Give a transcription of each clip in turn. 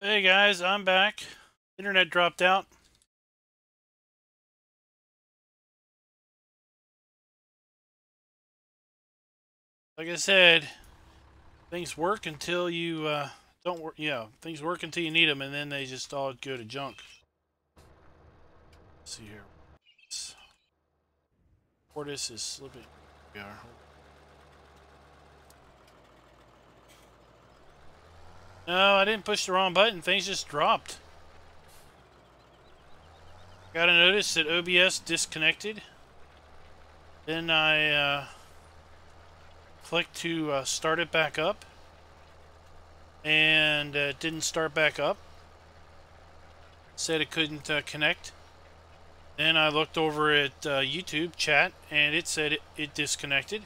Hey guys, I'm back. Internet dropped out. Like I said, things work until you don't work. Yeah, things work until you need them, and then they just all go to junk. Let's see here. Portis is slipping. We are. No, I didn't push the wrong button. Things just dropped. Got a notice that OBS disconnected. Then I clicked to start it back up, and it didn't start back up. Said it couldn't connect. Then I looked over at YouTube chat, and it said it disconnected.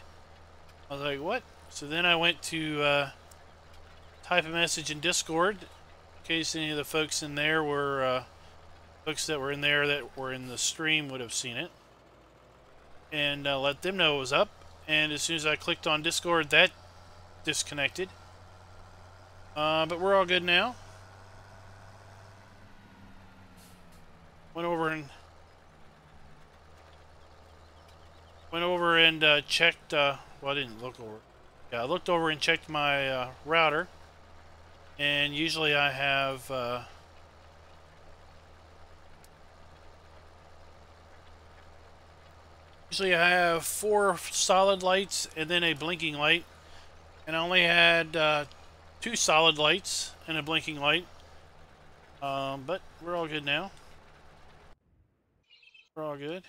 I was like, what? So then I went to type a message in Discord, in case any of the folks in there were, folks that were in there that were in the stream would have seen it. And let them know it was up. And as soon as I clicked on Discord, that disconnected. But we're all good now. Went over and checked, well, I didn't look over. Yeah, I looked over and checked my router, and usually I have four solid lights and then a blinking light, and I only had two solid lights and a blinking light. But we're all good now. We're all good.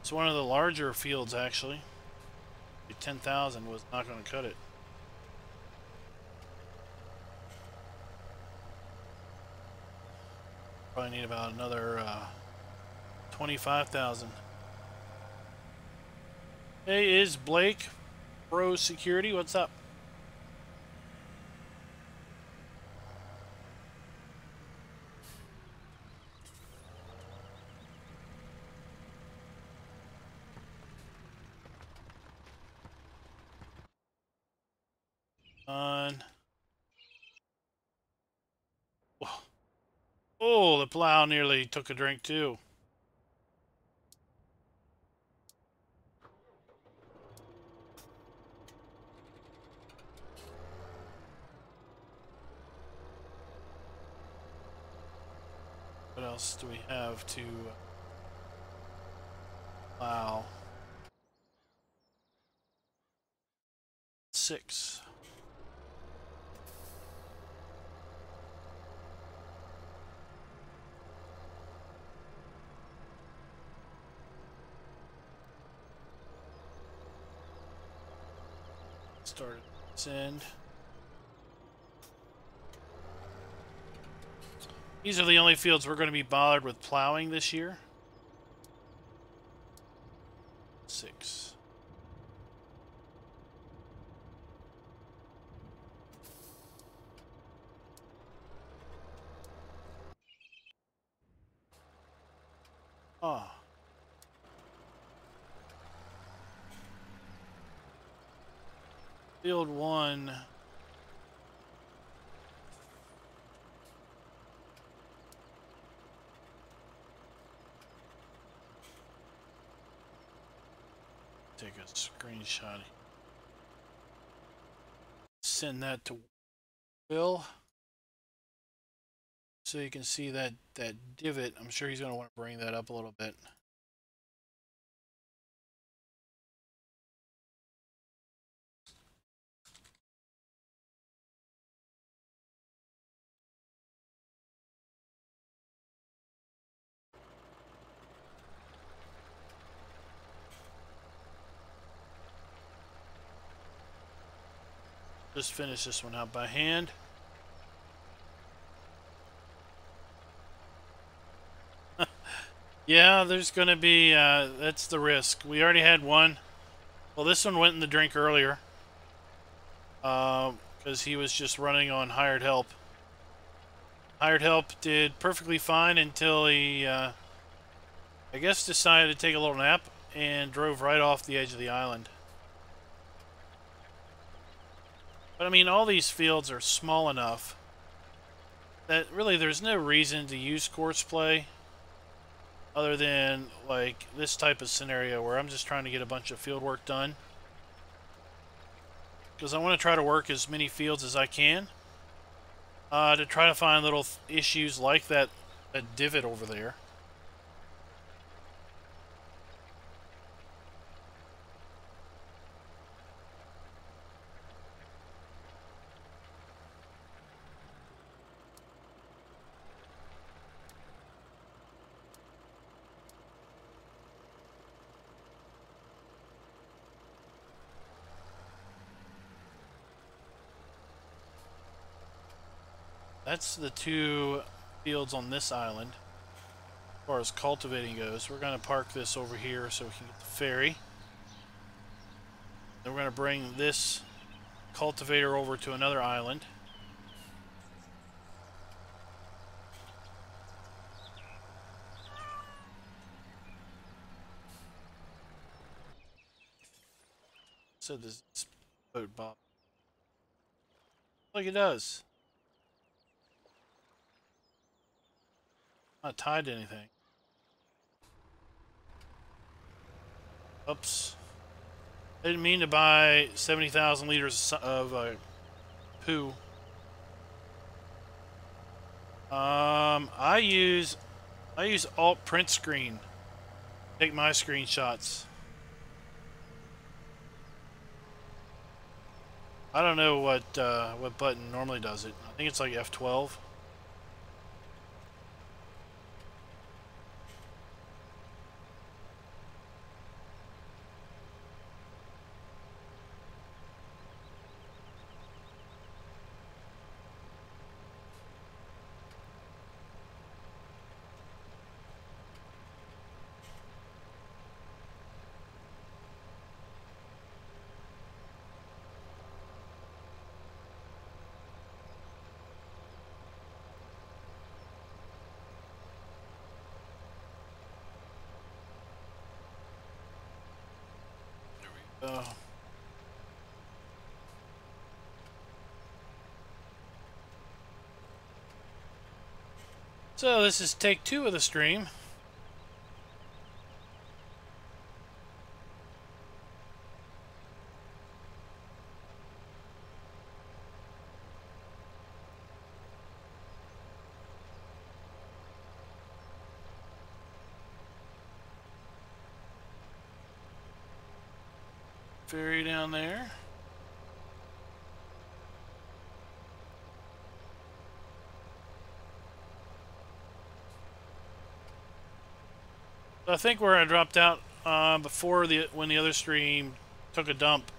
It's one of the larger fields, actually. 10,000 was not going to cut it. Probably need about another 25,000. Hey, is Blake Pro Security? What's up? Oh, the plow nearly took a drink too. What else do we have to plow? 6. Start this end. These are the only fields we're going to be bothered with plowing this year. 6. Ah. Field 1. Take a screenshot. Send that to Will, so you can see that divot. I'm sure he's going to want to bring that up a little bit. Just finish this one out by hand. Yeah, there's going to be, that's the risk. We already had one. Well, this one went in the drink earlier. because he was just running on hired help. Hired help did perfectly fine until he, I guess, decided to take a little nap and drove right off the edge of the island. But I mean, all these fields are small enough that really there's no reason to use Courseplay other than like this type of scenario where I'm just trying to get a bunch of field work done. Because I want to try to work as many fields as I can to try to find little issues like that divot over there. That's the two fields on this island. As far as cultivating goes, we're going to park this over here so we can get the ferry. Then we're going to bring this cultivator over to another island. So this boat bob. Like it does. Not tied to anything. Oops. I didn't mean to buy 70,000 liters of poo. I use Alt Print Screen to take my screenshots. I don't know what button normally does it. I think it's like F12. So this is take 2 of the stream. Ferry down there. I think where I dropped out before when the other stream took a dump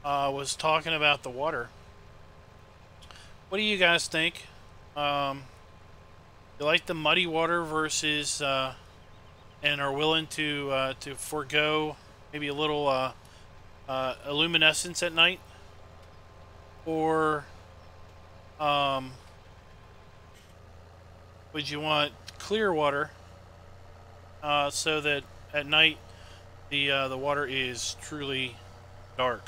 was talking about the water. What do you guys think? You like the muddy water versus and are willing to forego maybe a little illuminescence at night, or would you want clear water so that at night the water is truly dark?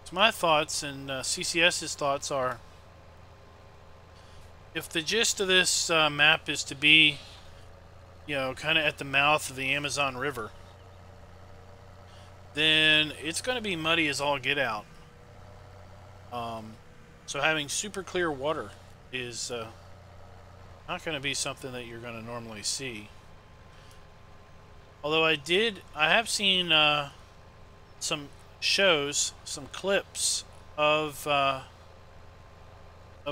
So my thoughts and CCS's thoughts are, if the gist of this map is to be, you know, kind of at the mouth of the Amazon River, then it's going to be muddy as all get out. So having super clear water is not going to be something that you're going to normally see. Although I have seen some shows, some clips of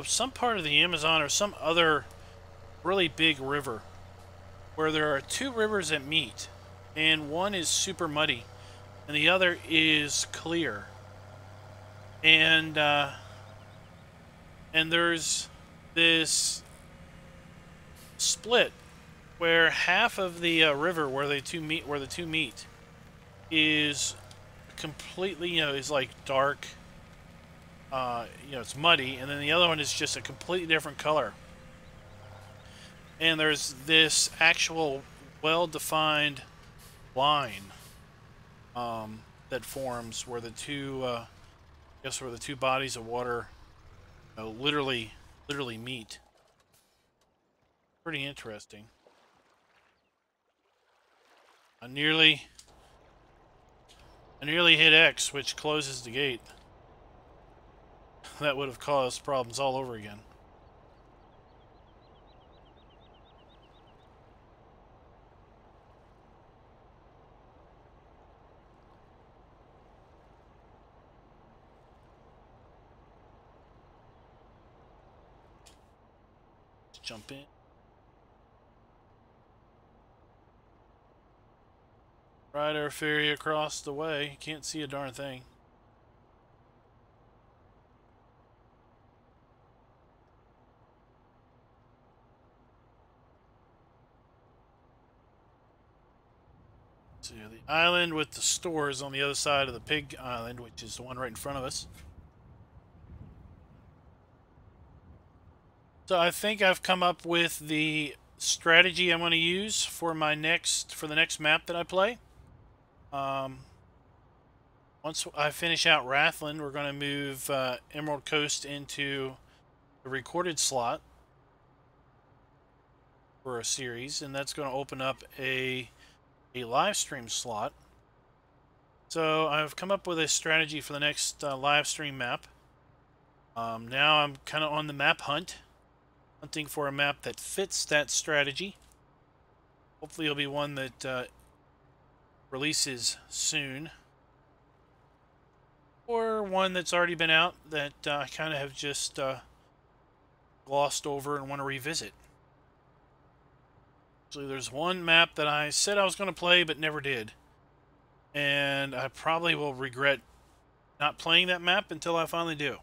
some part of the Amazon or some other really big river where there are two rivers that meet, and one is super muddy and the other is clear. And and there's this split where half of the river where the two meet is completely, is like dark, it's muddy, and then the other one is just a completely different color. And there's this actual well-defined line that forms where the two, where the two bodies of water, literally meet. Pretty interesting. I nearly hit X, which closes the gate. That would have caused problems all over again. Let's jump in. Ride our ferry across the way. Can't see a darn thing. So the island with the stores on the other side of the pig island, which is the one right in front of us. So I think I've come up with the strategy I'm going to use for the next map that I play. Once I finish out Rathlin, we're going to move Emerald Coast into the recorded slot for a series, and that's going to open up a live stream slot. So I've come up with a strategy for the next live stream map. Now I'm kind of on the map hunting for a map that fits that strategy. Hopefully it'll be one that releases soon, or one that's already been out that I kind of have just glossed over and want to revisit. So there's one map that I said I was going to play but never did, and I probably will regret not playing that map until I finally do.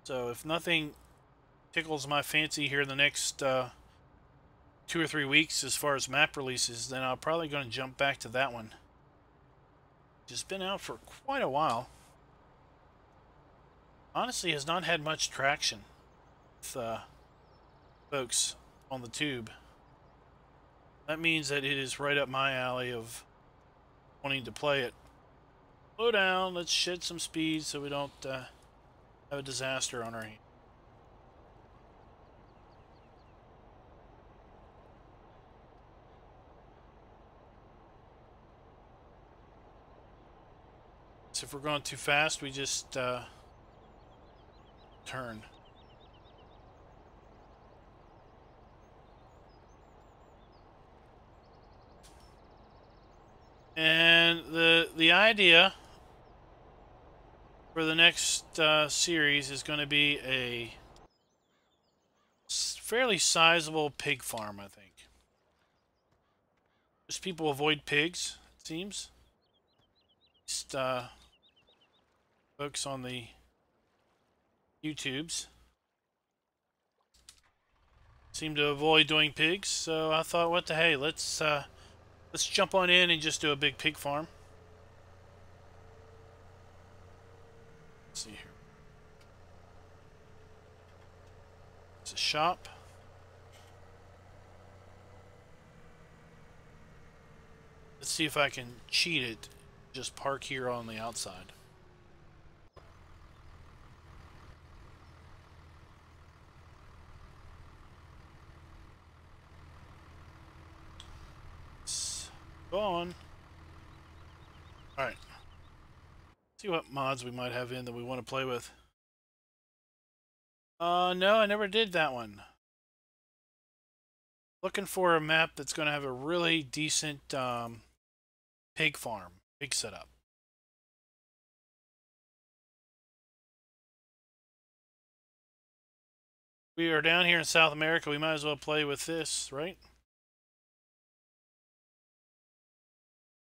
So if nothing tickles my fancy here in the next 2 or 3 weeks as far as map releases, then I'm probably going to jump back to that one. It's been out for quite a while. Honestly, has not had much traction with folks on the tube. That means that it is right up my alley of wanting to play it. Slow down, let's shed some speed so we don't have a disaster on our hands. So if we're going too fast, we just turn. And the idea for the next series is going to be a fairly sizable pig farm, I think. Just people avoid pigs, it seems. Just folks on the YouTubes seem to avoid doing pigs, so I thought, what the hey, let's jump on in and just do a big pig farm. Let's see here. It's a shop. Let's see if I can cheat it. Just park here on the outside. Let's go on. Alright. See what mods we might have in that we want to play with. No, I never did that one. Looking for a map that's going to have a really decent pig farm, pig setup. We are down here in South America. We might as well play with this, right?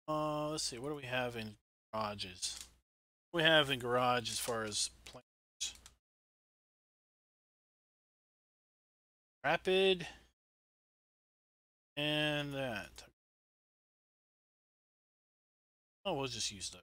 Let's see. What do we have in garages? What do we have in garage as far as plants? Rapid. And that. Oh, we'll just use that.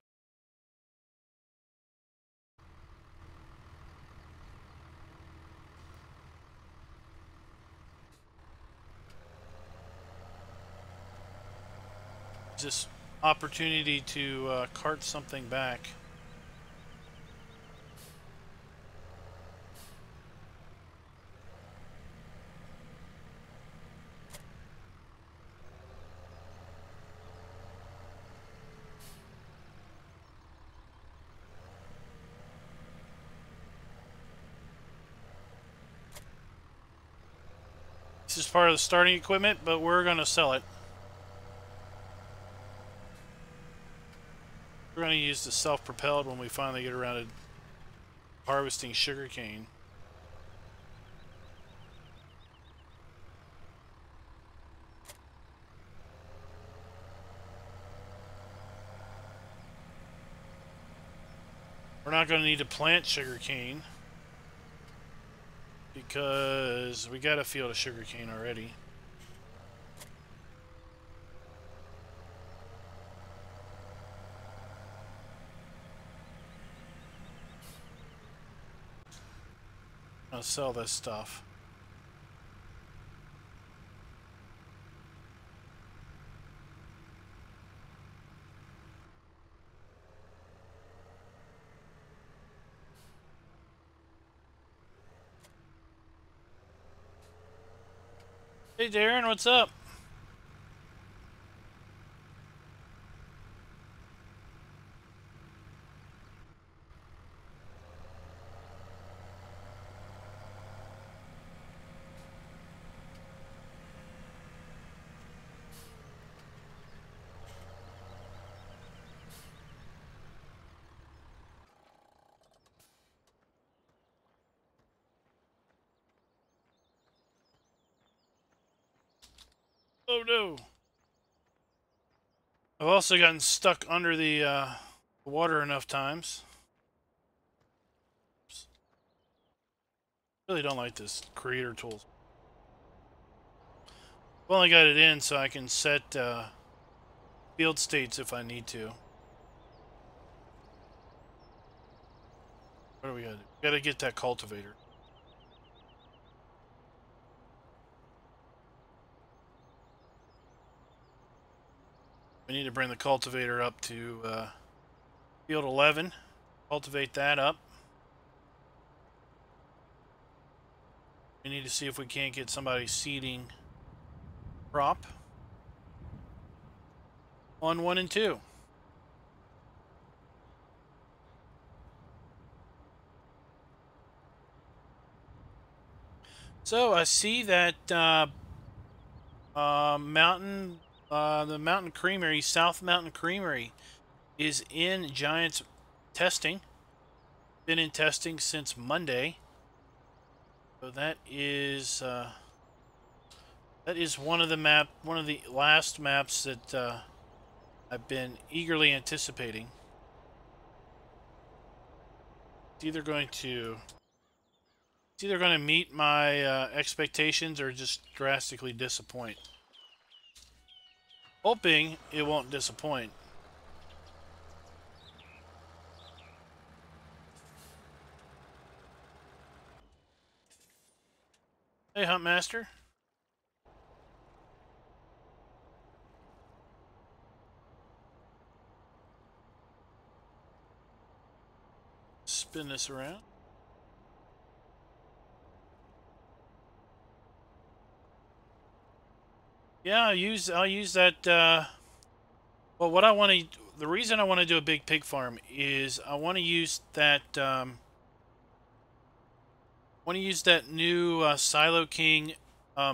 This opportunity to cart something back. This is part of the starting equipment, but we're going to sell it. We're going to use the self-propelled when we finally get around to harvesting sugarcane. We're not going to need to plant sugarcane because we got a field of sugarcane already. I'll sell this stuff. Hey Darren, what's up? Oh no. I've also gotten stuck under the water enough times. Really don't like this creator tool. I've only got it in so I can set field states if I need to. What do we got to do? We got to get that cultivator. We need to bring the cultivator up to field 11. Cultivate that up. We need to see if we can't get somebody seeding crop on 1 and 2. So I see that the Mountain Creamery, South Mountain Creamery, is in Giants testing. Been in testing since Monday. So that is one of the last maps that I've been eagerly anticipating. It's either going to meet my expectations or just drastically disappoint. Hoping it won't disappoint. Hey, Huntmaster. Spin this around. Yeah, I'll use that. Well, what I want to, the reason I want to do a big pig farm is I want to use that. Want to use that new Silo King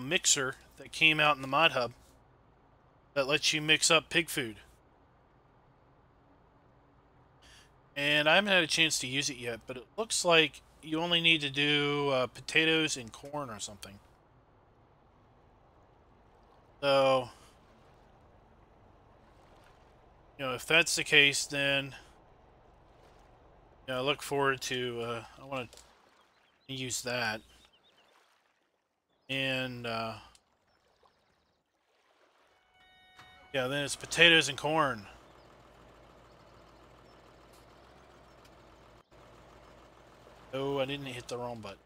mixer that came out in the Mod Hub that lets you mix up pig food. And I haven't had a chance to use it yet, but it looks like you only need to do potatoes and corn or something. So, if that's the case, then I look forward to. I want to use that. And yeah, then it's potatoes and corn. Oh, I didn't hit the wrong button.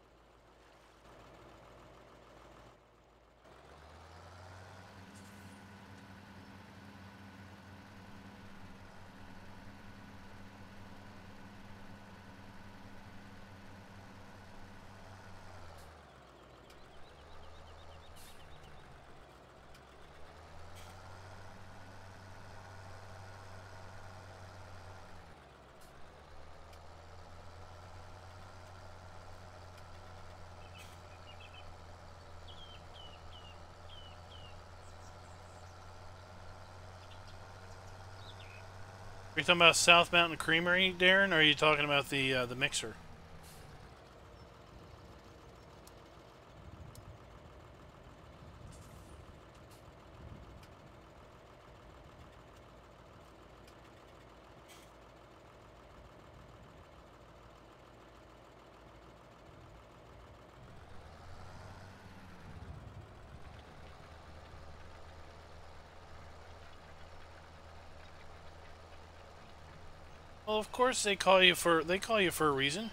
Are you talking about South Mountain Creamery, Darren, or are you talking about the mixer? Well, of course they call you for a reason.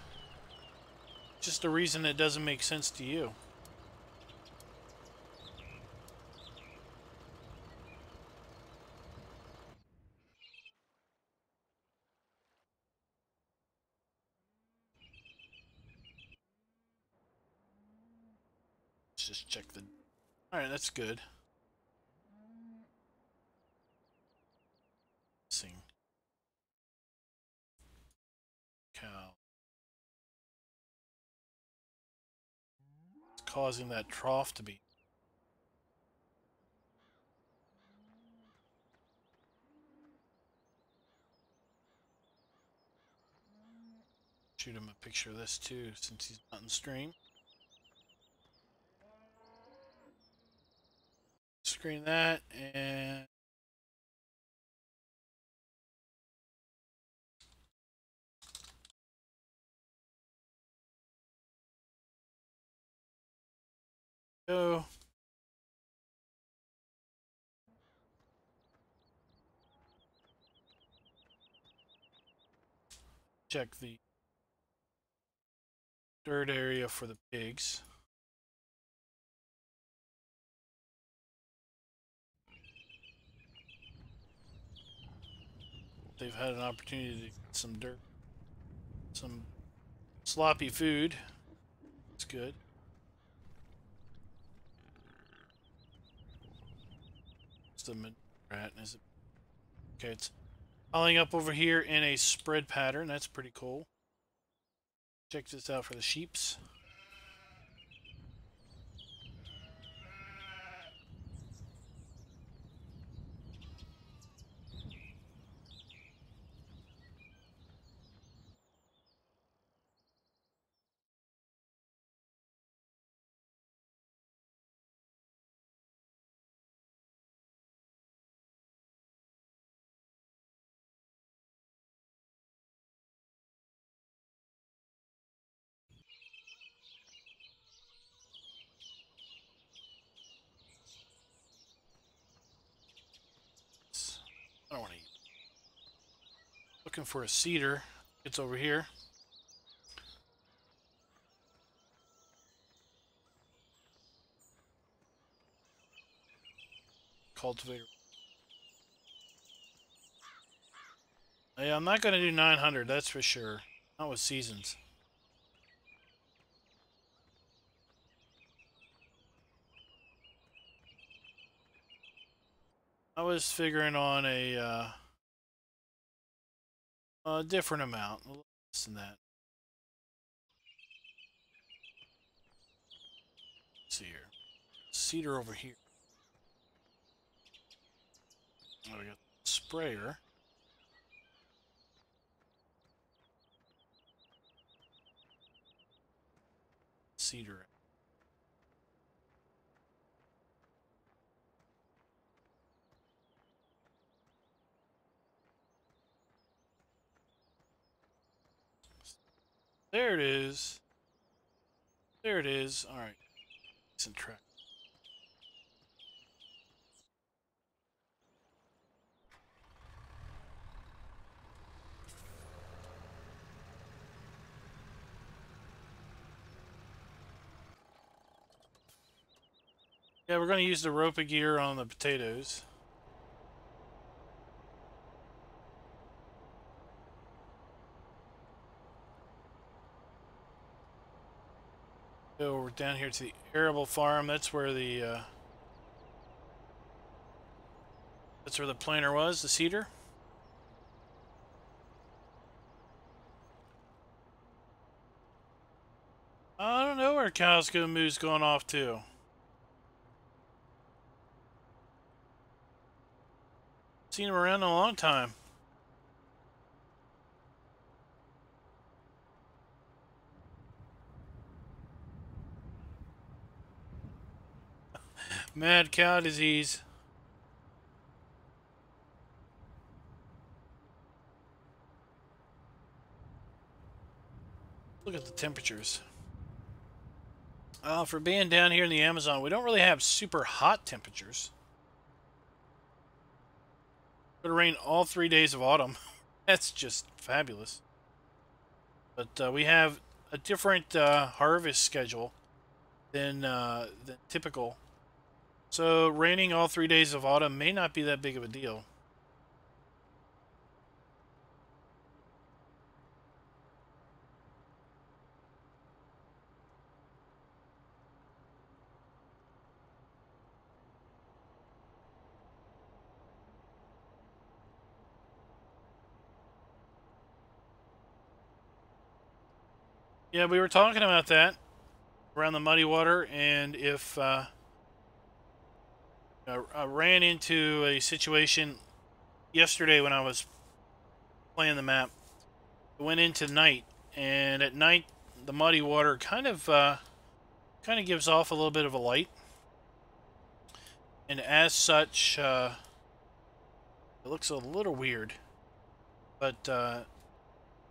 Just a reason that doesn't make sense to you. Let's just check the. All right, that's good. Sing. Cow. It's causing that trough to be. Shoot him a picture of this too, since he's not in stream. Screen that and go. Check the dirt area for the pigs. They've had an opportunity to get some dirt, some sloppy food. It's good. It's the rat, is it? Okay, it's piling up over here in a spread pattern. That's pretty cool. Check this out for the sheeps. I don't want to eat. Looking for a cedar. It's over here. Cultivator. Yeah, I'm not going to do 900, that's for sure. Not with seasons. I was figuring on a different amount. A little less than that. Let's see here. Cedar over here. Oh, we got the sprayer. Cedar. There it is. There it is. All right. Decent track. Yeah, we're going to use the rope gear on the potatoes. So we're down here to the arable farm. That's where the planter was, the seeder. I don't know where Cowsco Moo's going off to. Seen him around in a long time. Mad cow disease. Look at the temperatures. For being down here in the Amazon, we don't really have super hot temperatures. It's going to rain all 3 days of autumn. That's just fabulous. But we have a different harvest schedule than typical. So raining all 3 days of autumn may not be that big of a deal. Yeah, we were talking about that around the muddy water, and if I ran into a situation yesterday when I was playing the map. It went into night, and at night the muddy water kind of gives off a little bit of a light, and as such, it looks a little weird. But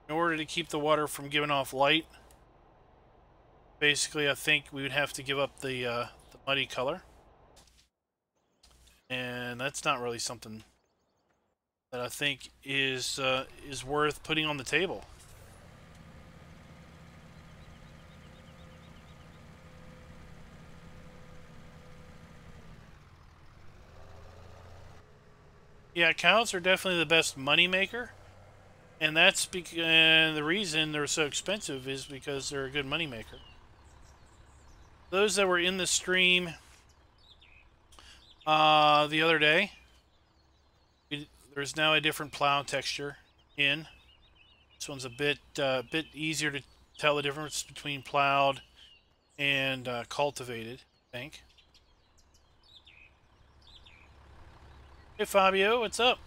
in order to keep the water from giving off light, basically, I think we would have to give up the muddy color, and that's not really something that I think is worth putting on the table. Yeah, cows are definitely the best money maker, and that's because the reason they're so expensive is because they're a good money maker. Those that were in the stream the other day, there's now a different plow texture in. This one's a bit easier to tell the difference between plowed and cultivated, I think. Hey Fabio, what's up?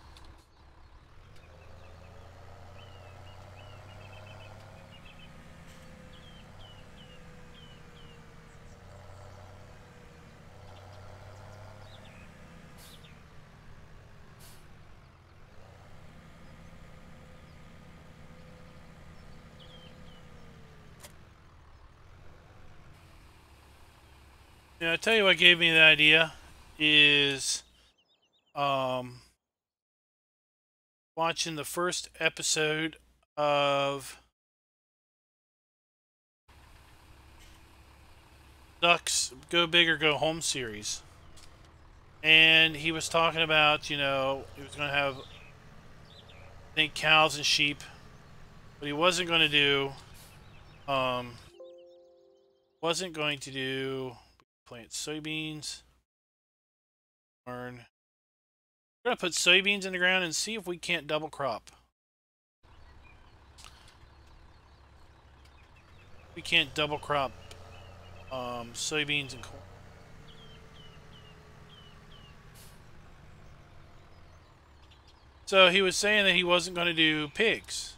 Yeah, I tell you what gave me the idea is watching the first episode of Duck's Go Big or Go Home series. And he was talking about, you know, he was going to have, I think, cows and sheep, but he wasn't going to do, plant soybeans, corn. We're going to put soybeans in the ground and see if we can't double crop. We can't double crop soybeans and corn. So he was saying that he wasn't going to do pigs.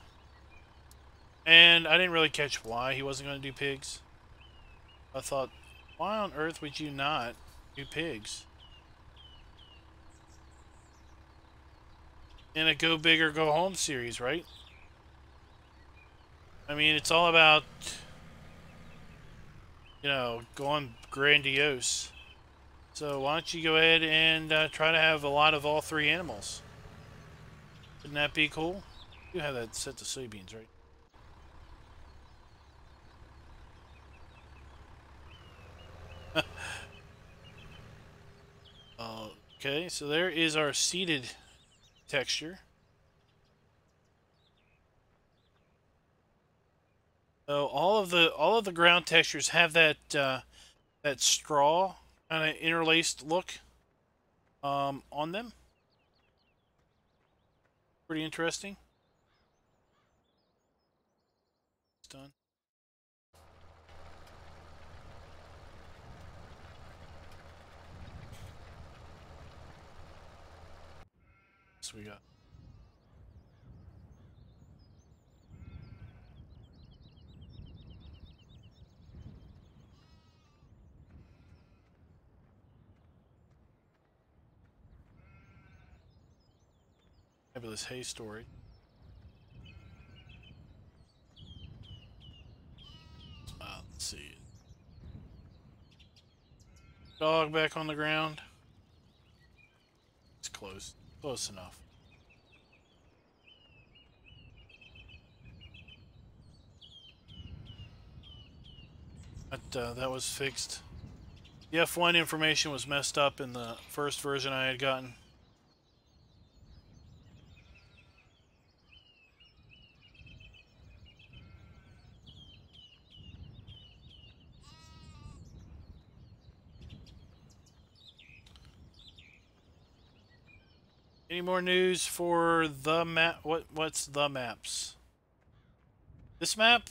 And I didn't really catch why he wasn't going to do pigs. I thought, why on earth would you not do pigs? In a Go Big or Go Home series, right? I mean, it's all about you know, going grandiose. So why don't you go ahead and try to have a lot of all three animals? Wouldn't that be cool? You have that set to soybeans, right? Okay, so there is our seeded texture. So all of the ground textures have that that straw kind of interlaced look on them. Pretty interesting. It's done. So we got fabulous hay storage. Let's see. Dog back on the ground. It's close. Close enough. But that was fixed. The F1 information was messed up in the first version I had gotten. Any more news for the map? What's the maps? This map?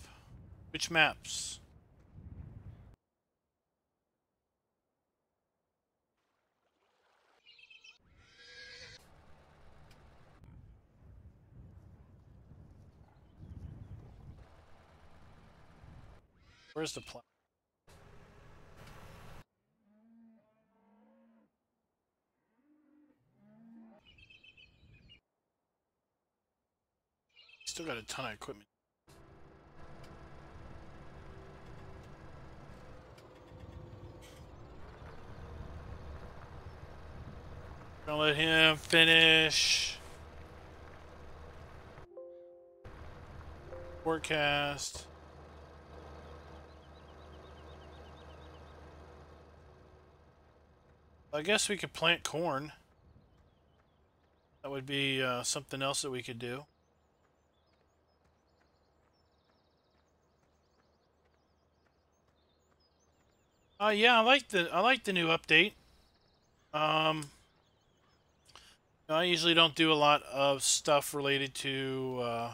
Which maps? Where's the plan? Still got a ton of equipment. Gonna let him finish. Forecast. I guess we could plant corn. That would be something else that we could do. Yeah, I like the new update. I usually don't do a lot of stuff related to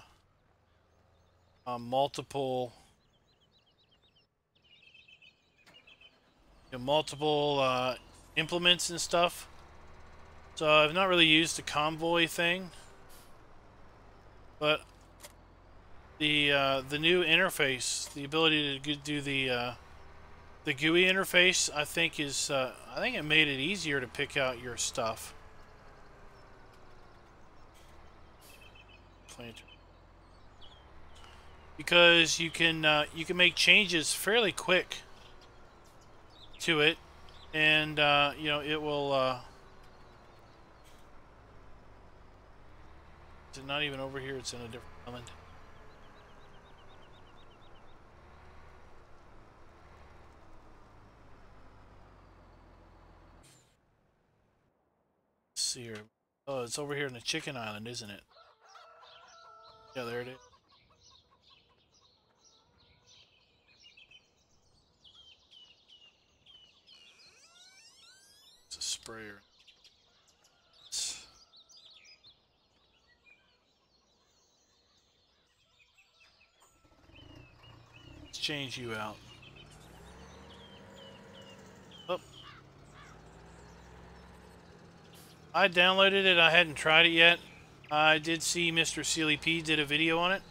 multiple implements and stuff. So I've not really used the convoy thing, but the new interface, the ability to do the GUI interface, I think I think it made it easier to pick out your stuff. Planter. Because you can make changes fairly quick to it, and you know, it will. Is it not even over here? It's in a different island. Let's see here. Oh, it's over here in the chicken island, isn't it? Yeah, there it is. It's a sprayer. Let's change you out. Oh. I downloaded it. I hadn't tried it yet. I did see Mr. Sealy P did a video on it.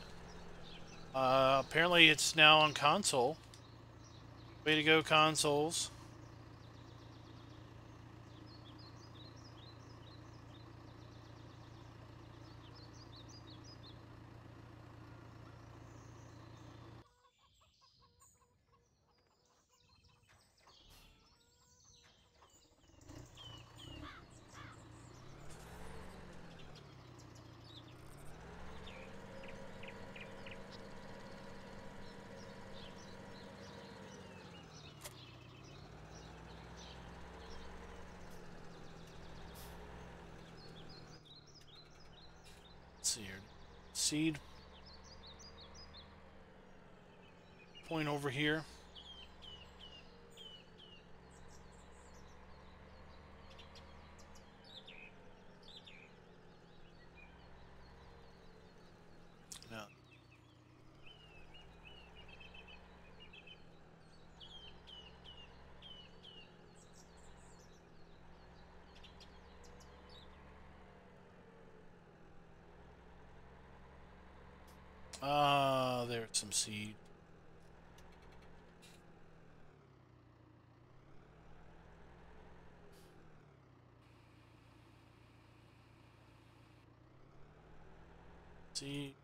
Apparently it's now on console. Way to go, consoles. see here. Seed point over here. No. There's some seed. Seed.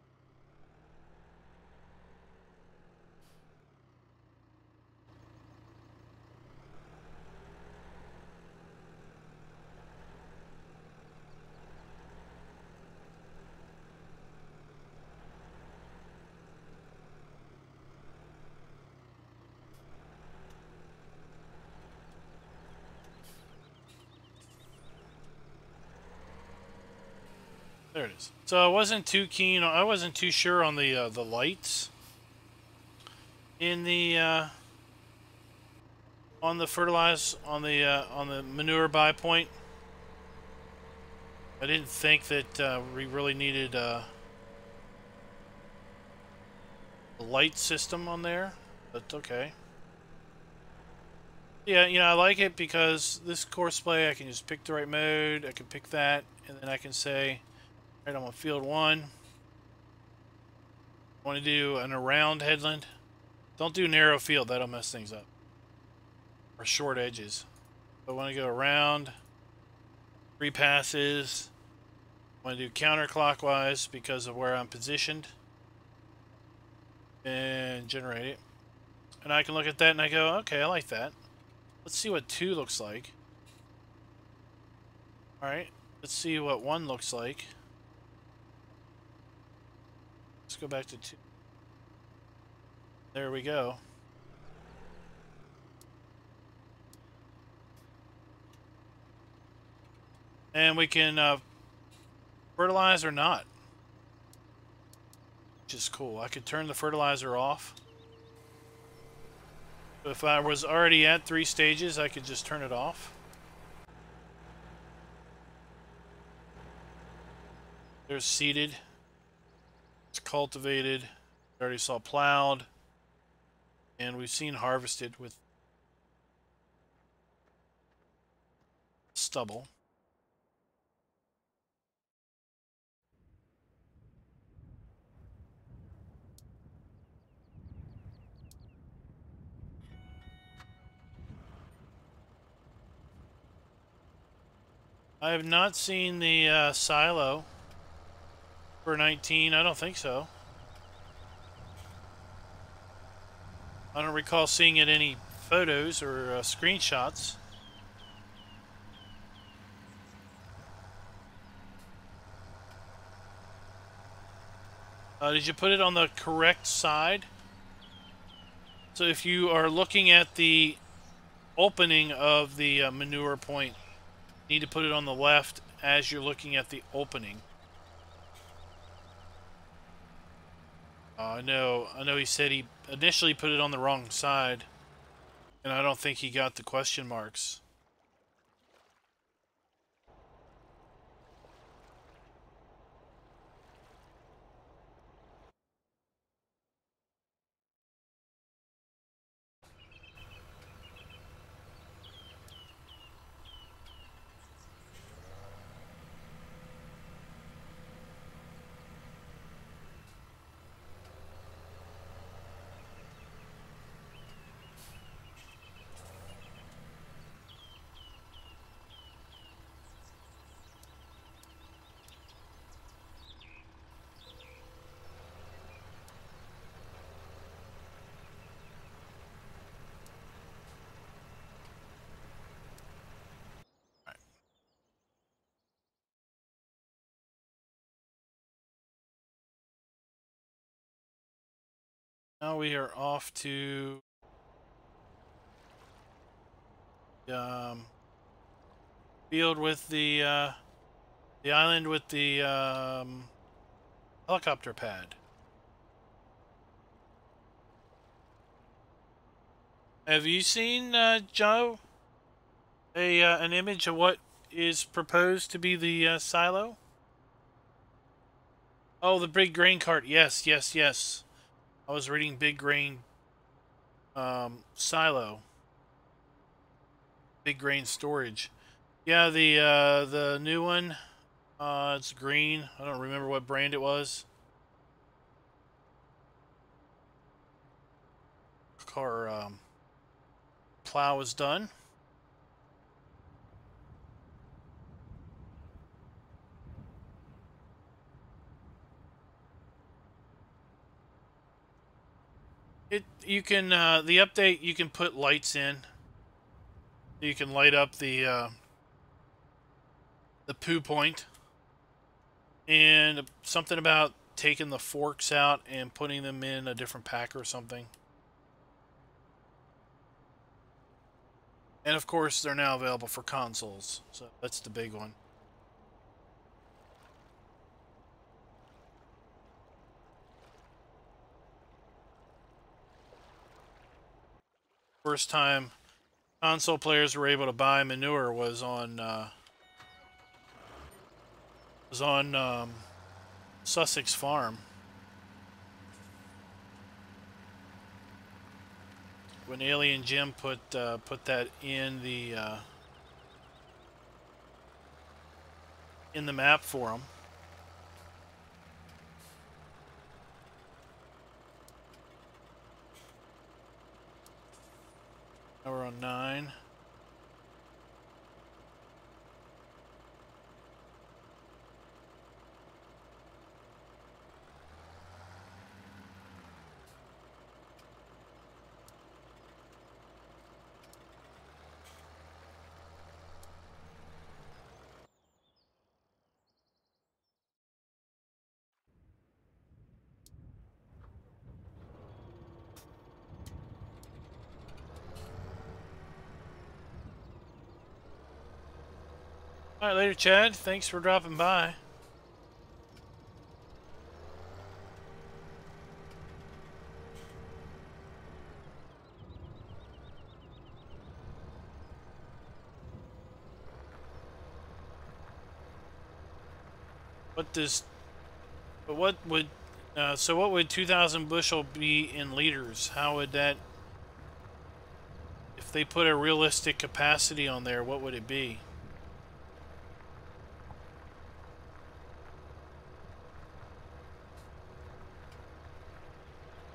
There it is. So I wasn't too keen. I wasn't too sure on the lights in the on the fertilize on the manure buy point. I didn't think that we really needed a light system on there, but okay. Yeah, you know, I like it because this Courseplay, I can just pick the right mode. I can pick that, and then I can say, all right, I'm on field 1. I want to do an around headland. Don't do narrow field, that'll mess things up. Or short edges. So I want to go around, 3 passes. I want to do counterclockwise because of where I'm positioned. And generate it. And I can look at that and I go, okay, I like that. Let's see what 2 looks like. Alright, let's see what 1 looks like. Let's go back to 2. There we go. And we can fertilize or not. Which is cool. I could turn the fertilizer off. If I was already at 3 stages, I could just turn it off. There's seeded. It's cultivated. We already saw plowed. And we've seen harvested with stubble. I have not seen the silo for 19. I don't think so. I don't recall seeing it any photos or screenshots. Did you put it on the correct side? So if you are looking at the opening of the manure point, you need to put it on the left as you're looking at the opening. I know he said he initially put it on the wrong side, and I don't think he got the question marks. Now we are off to field with the island with the Helicopter pad. Have you seen, Joe, an image of what is proposed to be the silo? Oh, the big grain cart. Yes, yes, yes. I was reading big grain silo. Big grain storage. Yeah, the new one. It's green. I don't remember what brand it was. Car plow is done. You can the update, you can put lights in. You can light up the poo point, and something about taking the forks out and putting them in a different pack or something. And of course, they're now available for consoles, so that's the big one. First time console players were able to buy manure was on Sussex Farm, when Alien Jim put that in the map for them. Now we're on 9. Alright, later, Chad. Thanks for dropping by. What would 2,000 bushel be in liters? How would that, if they put a realistic capacity on there, what would it be?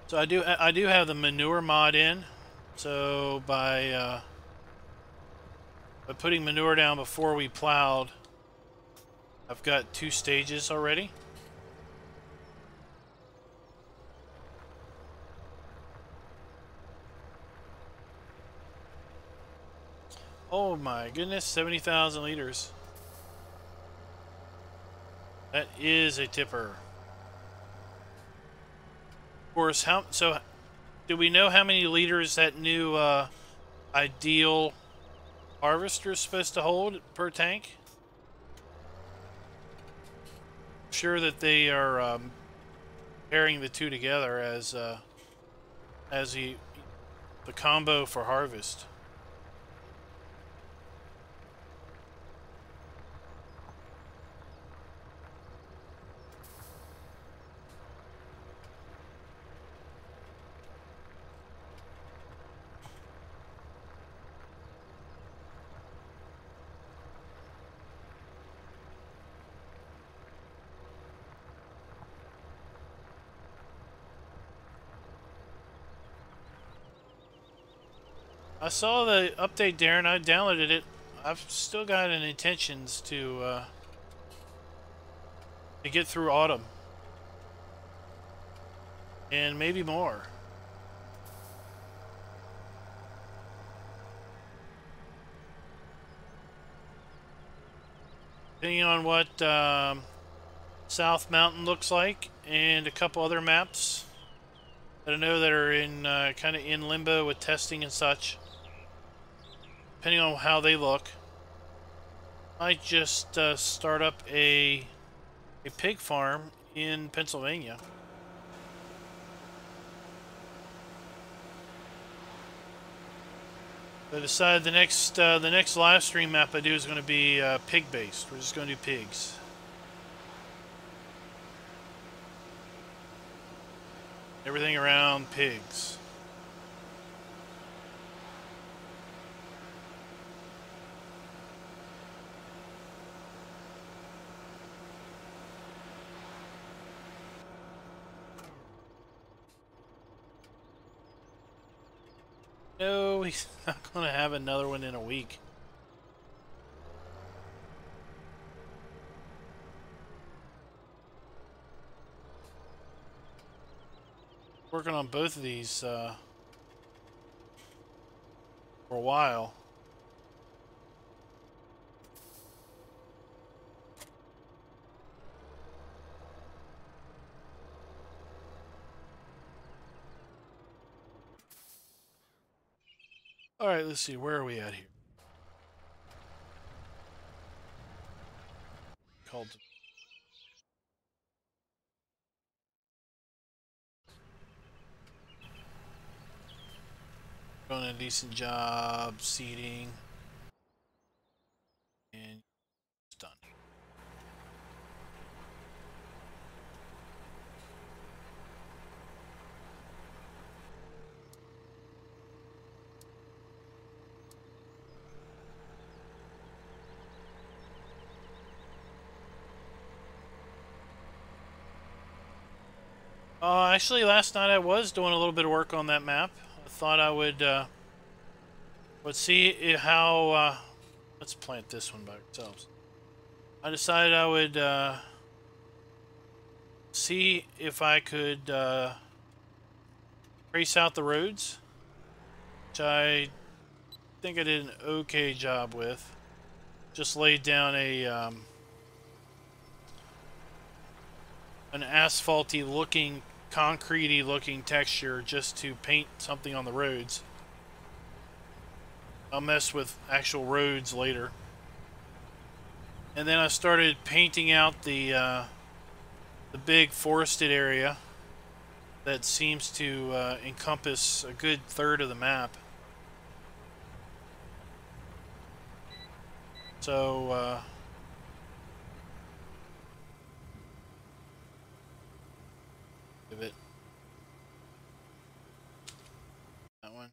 So I do have the manure mod in. So by putting manure down before we plowed, I've got 2 stages already. Oh my goodness, 70,000 liters. That is a tipper. Of course, do we know how many liters that new ideal harvester is supposed to hold per tank? I'm sure that they are pairing the two together as the combo for harvest. I saw the update, Darren. I downloaded it. I've still got an intentions to get through autumn, and maybe more. Depending on what South Mountain looks like, and a couple other maps that I know that are in kind of in limbo with testing and such. Depending on how they look, I might just start up a pig farm in Pennsylvania. I decided the next live stream map I do is going to be pig based. We're just going to do pigs. Everything around pigs. No, he's not going to have another one in a week. Working on both of these for a while. All right, let's see. Where are we at here? Called. Doing a decent job seeding, and it's done. Actually, last night I was doing a little bit of work on that map. I thought I would see how. Let's plant this one by ourselves. I decided I would see if I could trace out the roads, which I think I did an okay job with. Just laid down a an asphalty looking, concretey looking texture just to paint something on the roads. I'll mess with actual roads later. And then I started painting out the big forested area that seems to encompass a good third of the map. So give it that one.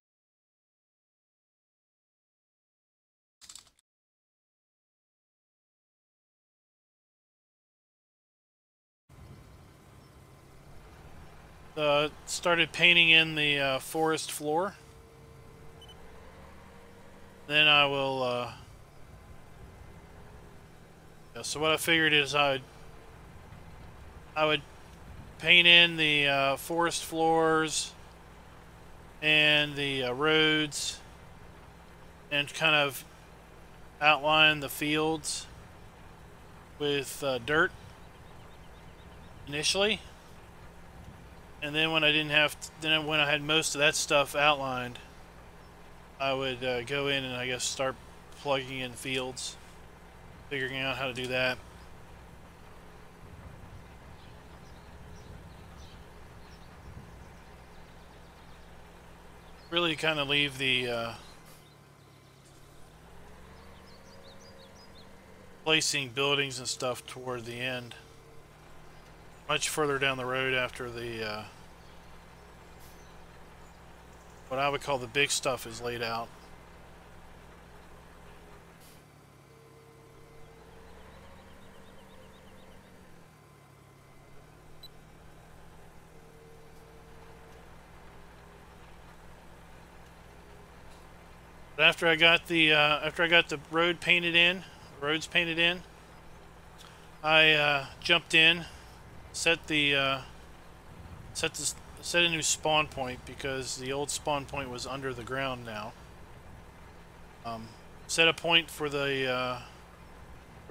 Started painting in the forest floor. Then I will. Yeah, so what I figured is I would paint in the forest floors and the roads, and kind of outline the fields with dirt initially. And then when I didn't have, then when I had most of that stuff outlined, I would go in and I guess start plugging in fields, figuring out how to do that. Really kind of leave the placing buildings and stuff toward the end. Much further down the road after the what I would call the big stuff is laid out. But after I got the roads painted in, I jumped in, set a new spawn point because the old spawn point was under the ground now. Set a point for the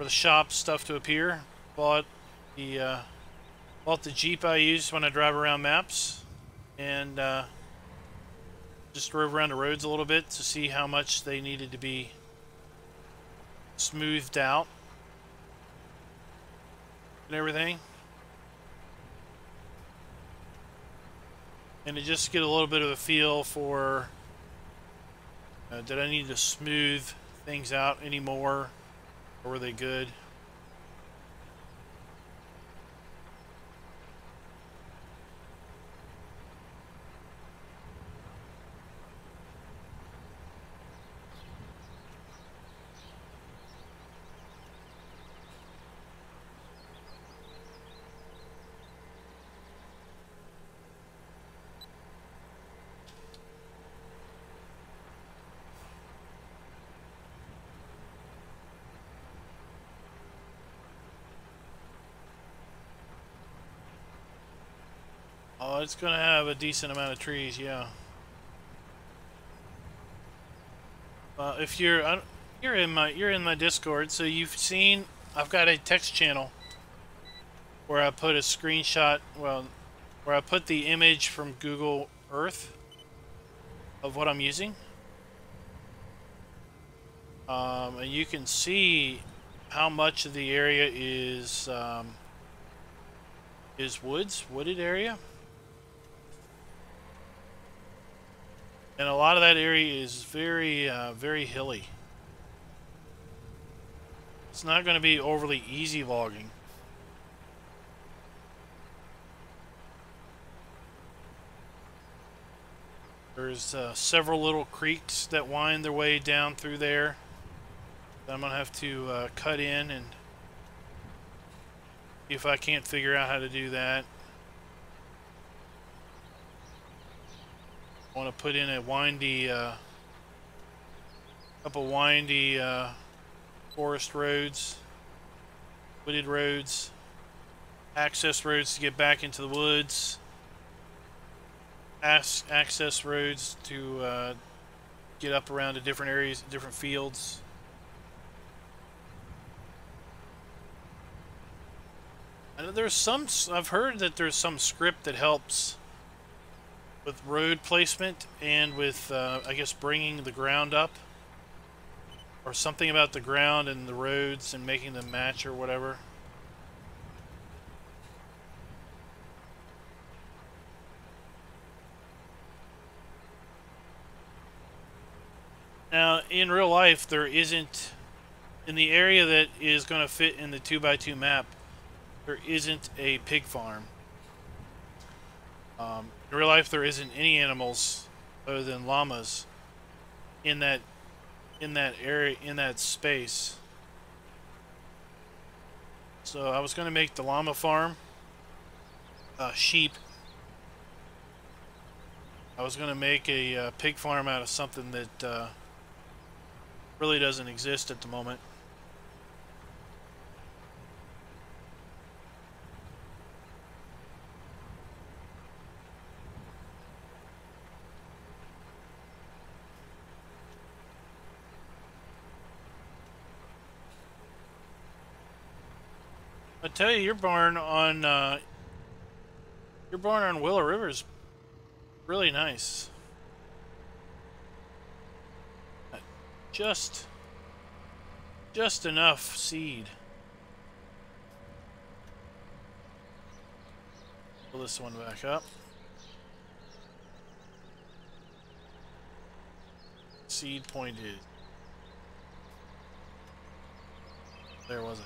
shop stuff to appear. Bought the Jeep I use when I drive around maps, and just drove around the roads a little bit to see how much they needed to be smoothed out and everything. and to just get a little bit of a feel for did I need to smooth things out anymore, or were they good? Oh, it's gonna have a decent amount of trees, yeah. If you're in my Discord, so you've seen I've got a text channel where I put a screenshot, well, where I put the image from Google Earth of what I'm using, and you can see how much of the area is wooded area. And a lot of that area is very, very hilly. It's not going to be overly easy logging. There's several little creeks that wind their way down through there that I'm going to have to cut in and see if I can't figure out how to do that. I want to put in a windy, couple windy forest roads, wooded roads, access roads to get back into the woods, access roads to get up around to different areas, different fields. I know I've heard that there's some script that helps with road placement and with, I guess, bringing the ground up. Or something about the ground and the roads and making them match or whatever. Now, in real life, there isn't, in the area that is going to fit in the 2x2 map, there isn't a pig farm. In real life, there isn't any animals other than llamas in that area, in that space. So I was going to make the llama farm sheep. I was going to make a pig farm out of something that really doesn't exist at the moment. I tell you, your barn on Willow River is really nice. Just enough seed. Pull this one back up. Seed point is there, was it?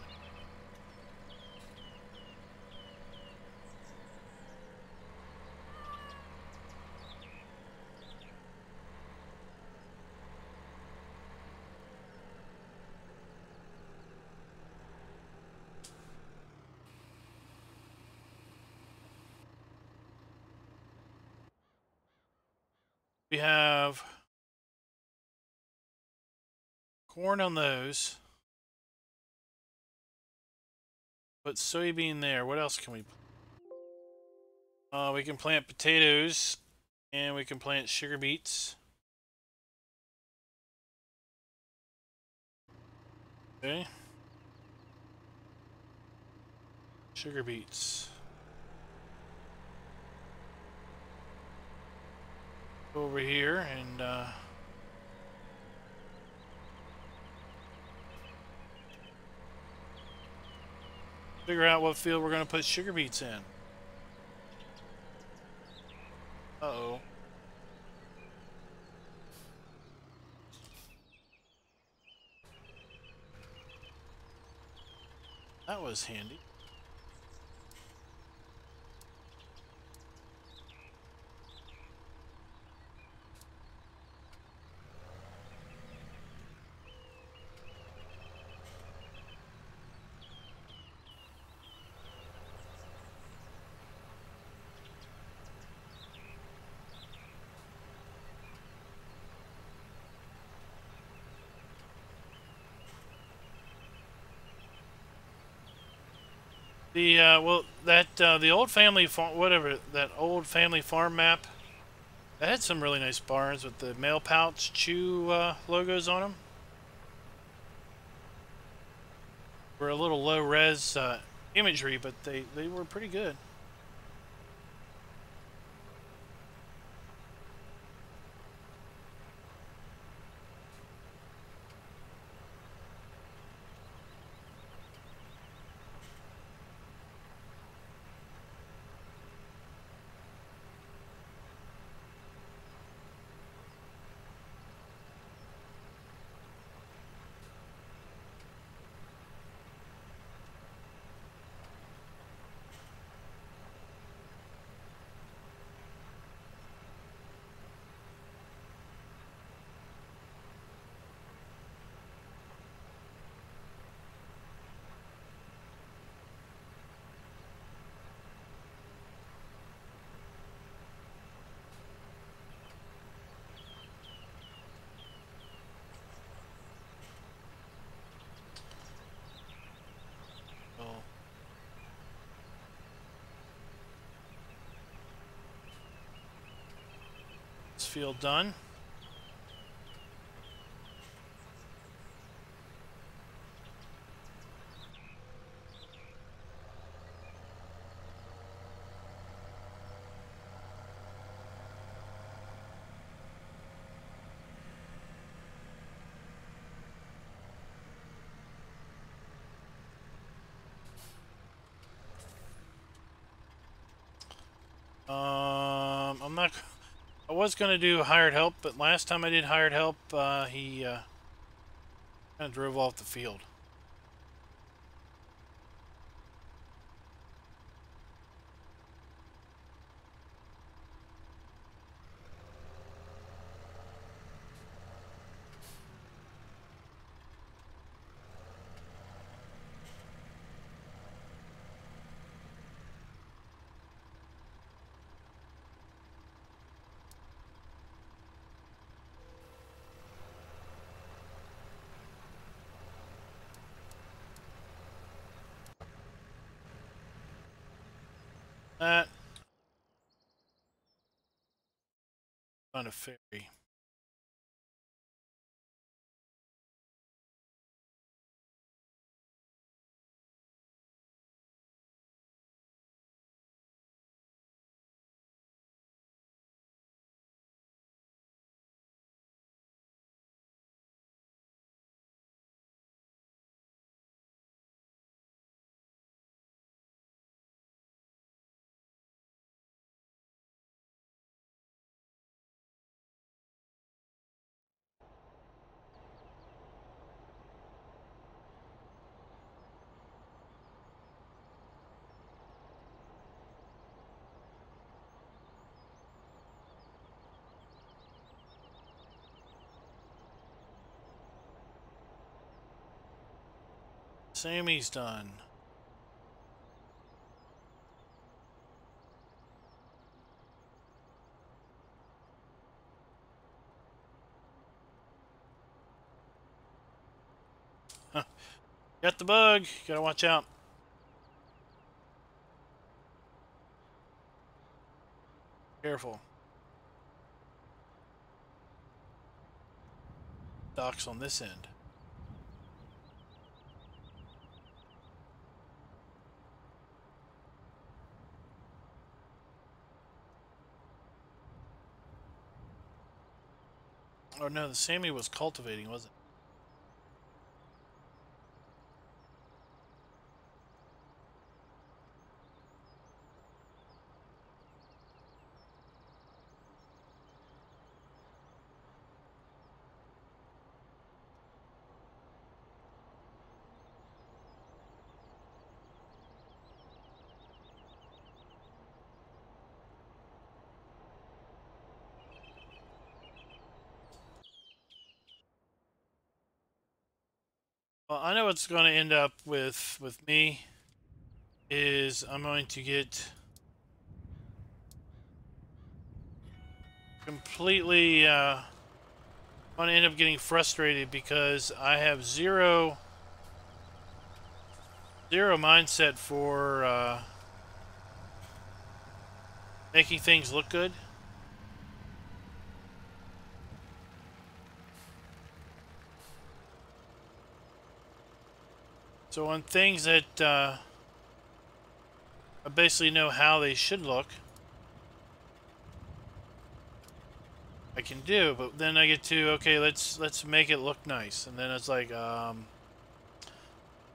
We have corn on those. Put soybean there. What else can we put? We can plant potatoes and we can plant sugar beets. Okay. Sugar beets. Go over here and figure out what field we're going to put sugar beets in. Uh-oh. That was handy. The well, that the old family farm, whatever that old family farm map, that had some really nice barns with the mail pouch chew logos on them. Were a little low res imagery, but they were pretty good. So, this field done. I'm not. I was gonna do hired help, but last time I did hired help, he kind of drove off the field. That on a ferry. Sammy's done. Huh. Got the bug. Gotta watch out. Careful. Docks on this end. Oh no, the Sammy was cultivating, wasn't Well, I know what's going to end up with me is I'm going to get completely I'm going to end up getting frustrated because I have zero mindset for making things look good. So on things that I basically know how they should look, I can do, but then I get to, okay, let's make it look nice, and then it's like I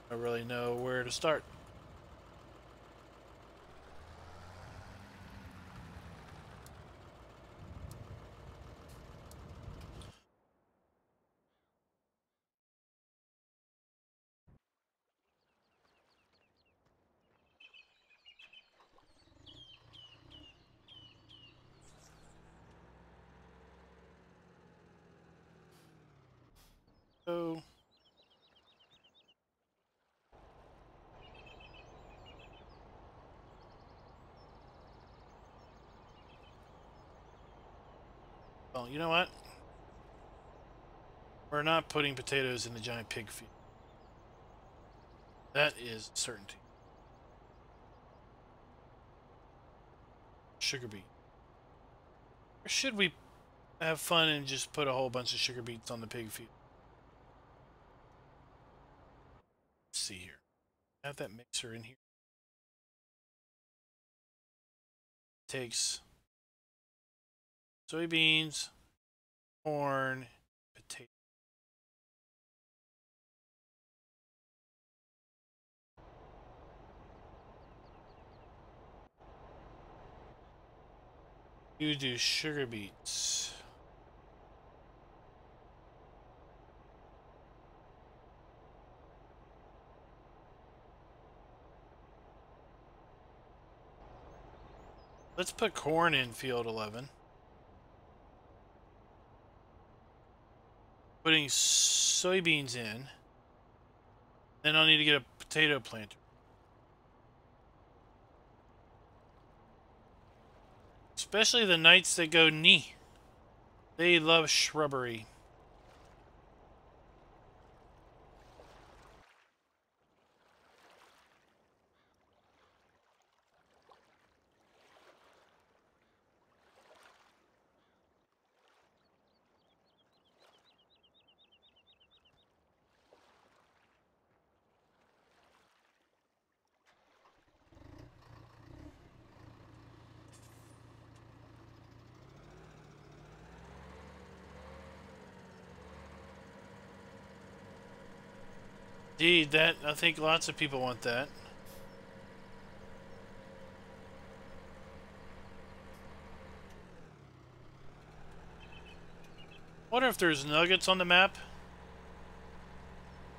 don't really know where to start. So well, you know what? We're not putting potatoes in the giant pig field. That is certainty. Sugar beet. Or should we have fun and just put a whole bunch of sugar beets on the pig field? Let's see here. Have that mixer in here. Takes soybeans, corn, potato. You do sugar beets. Let's put corn in field 11. Putting soybeans in. Then I'll need to get a potato planter. Especially the knights that go knee. They love shrubbery. Indeed, that I think lots of people want that. Wonder if there's nuggets on the map.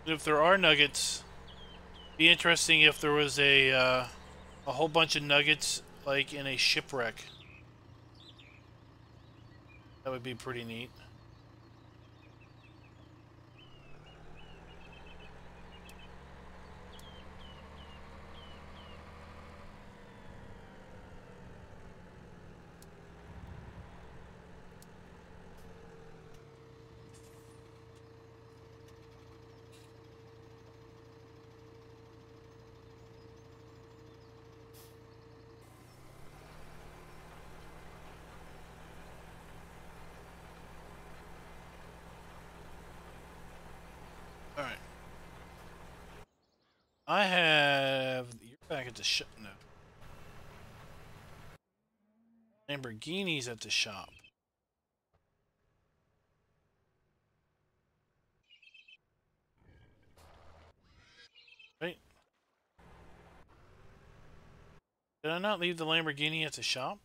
If there are nuggets, it'd be interesting if there was a whole bunch of nuggets like in a shipwreck. That would be pretty neat. Alright. I have... You're back at the shop. No. Lamborghini's at the shop. Right? Did I not leave the Lamborghini at the shop?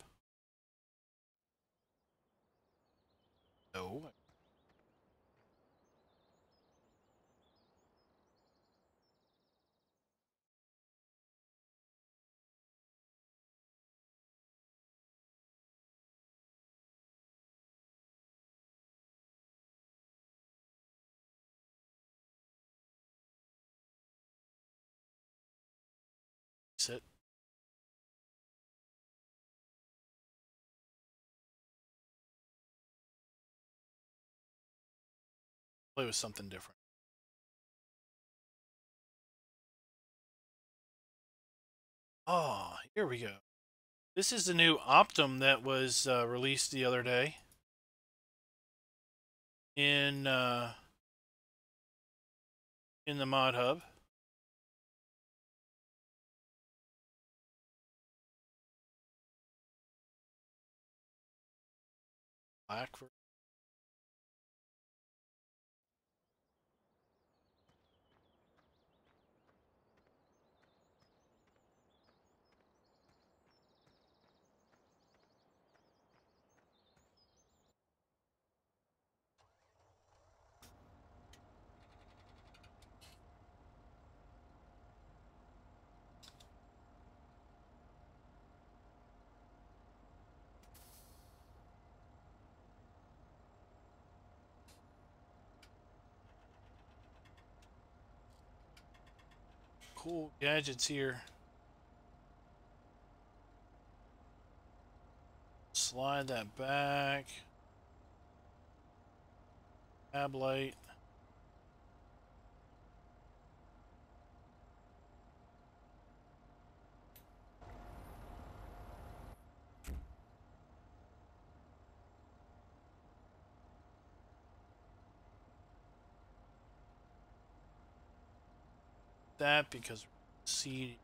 No. play with something different. Oh, here we go. This is the new Optum that was released the other day in the mod hub. Black. Cool gadgets here. Slide that back. Tab light. That because seed.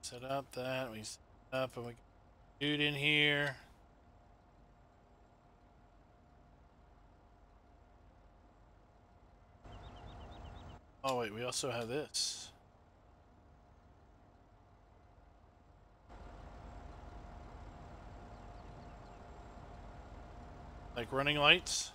Set up that. We set up and we get dude in here. Oh wait, we also have this. Like running lights.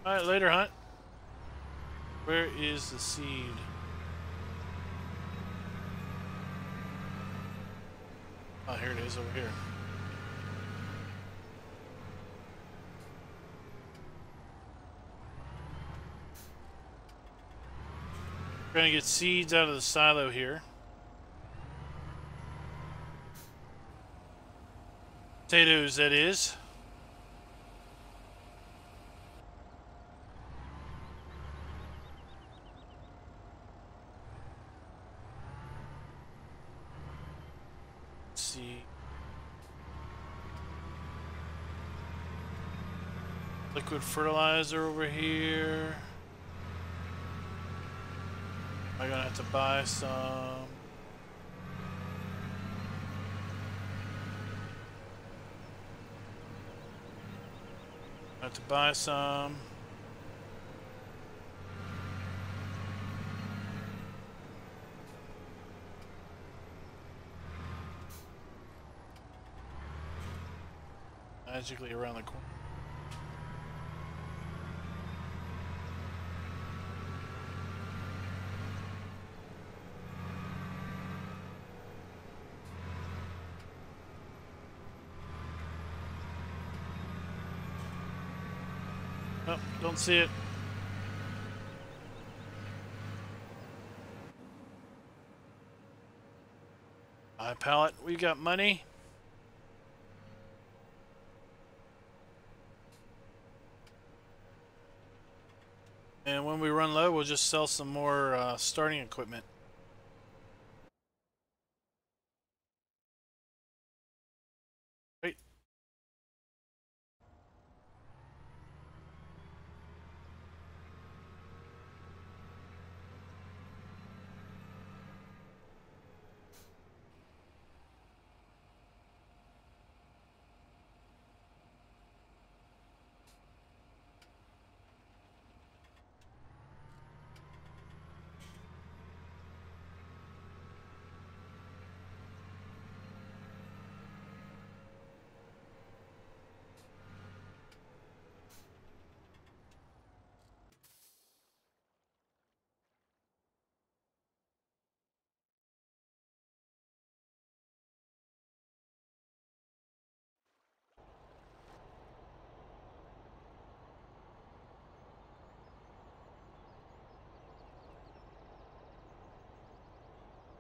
Alright, later, Hunt. Where is the seed? Oh, here it is over here. We're gonna get seeds out of the silo here. Potatoes, that is. Let's see. Liquid fertilizer over here. I'm gonna have to buy some. I have to buy some. Magically around the corner. Oh, don't see it. Buy pallet. We got money. And when we run low, we'll just sell some more starting equipment. Wait.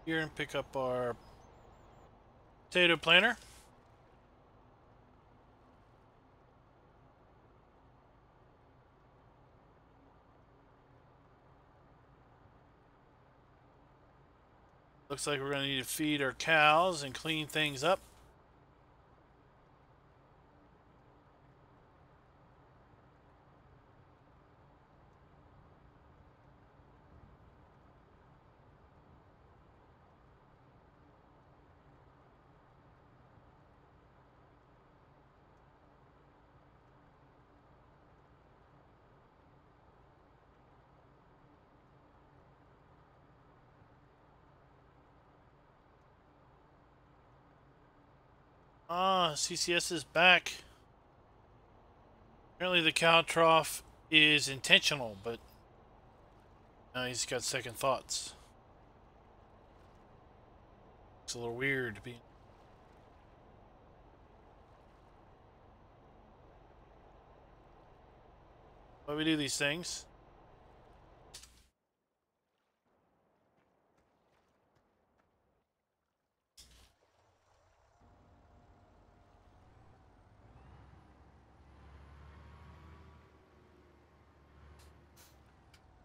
here and pick up our potato planter. Looks like we're going to need to feed our cows and clean things up. Ah, CCS is back. Apparently the cow trough is intentional, but now he's got second thoughts. It's a little weird to be. Why we do these things?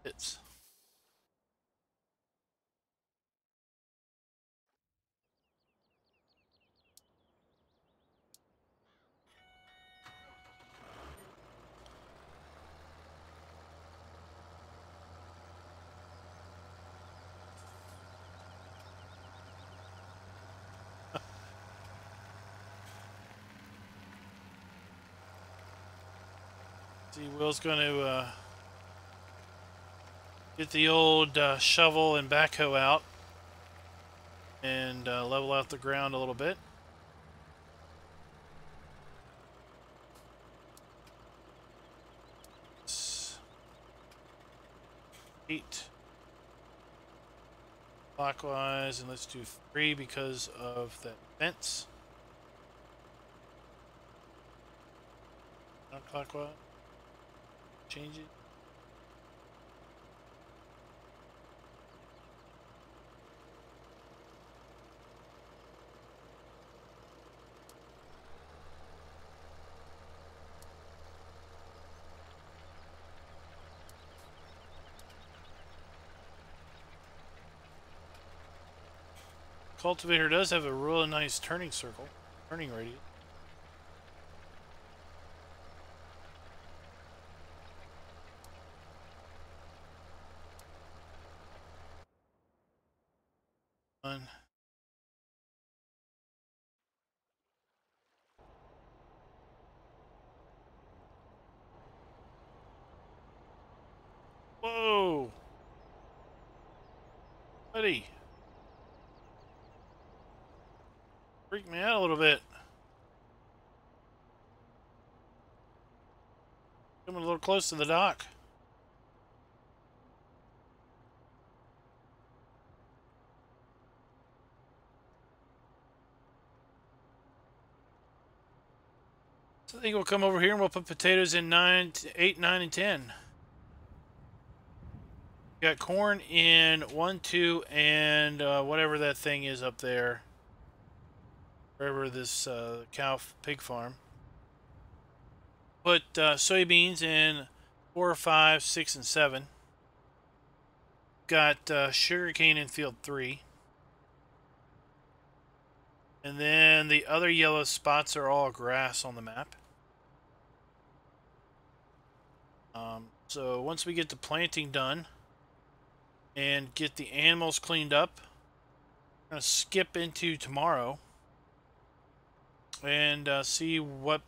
It's see, Will's going to get the old shovel and backhoe out and level out the ground a little bit. It's 8 clockwise, and let's do 3 because of that fence. Not clockwise. Change it. Cultivator does have a really nice turning circle, turning radius. One. Whoa! Buddy! Freaked me out a little bit. Coming a little close to the dock. So I think we'll come over here and we'll put potatoes in 8, 9, and 10. Got corn in 1, 2, and whatever that thing is up there. Wherever this pig farm. Put soybeans in 4, 5, 6, and 7. Got sugarcane in field 3. And then the other yellow spots are all grass on the map. So once we get the planting done and get the animals cleaned up, I'm going to skip into tomorrow and see what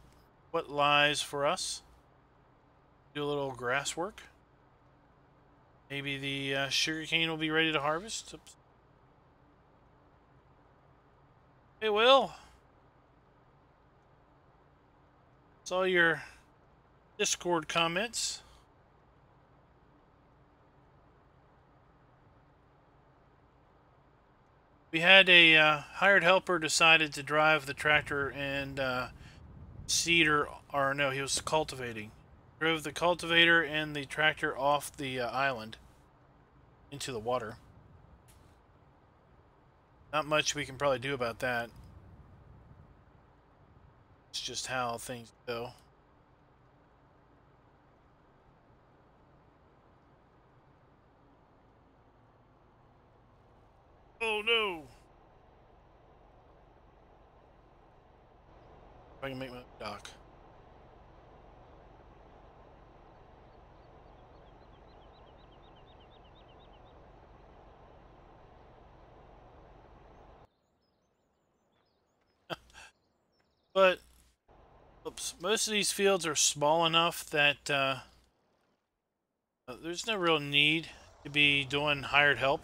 lies for us. Do a little grass work. Maybe the sugarcane will be ready to harvest. Oops. Hey, Will. Saw your Discord comments. We had a hired helper decided to drive the tractor and seeder, or no, he was cultivating. Drove the cultivator and the tractor off the island into the water. Not much we can probably do about that. It's just how things go. Oh no! If I can make my dock. But, oops, most of these fields are small enough that there's no real need to be doing hired help.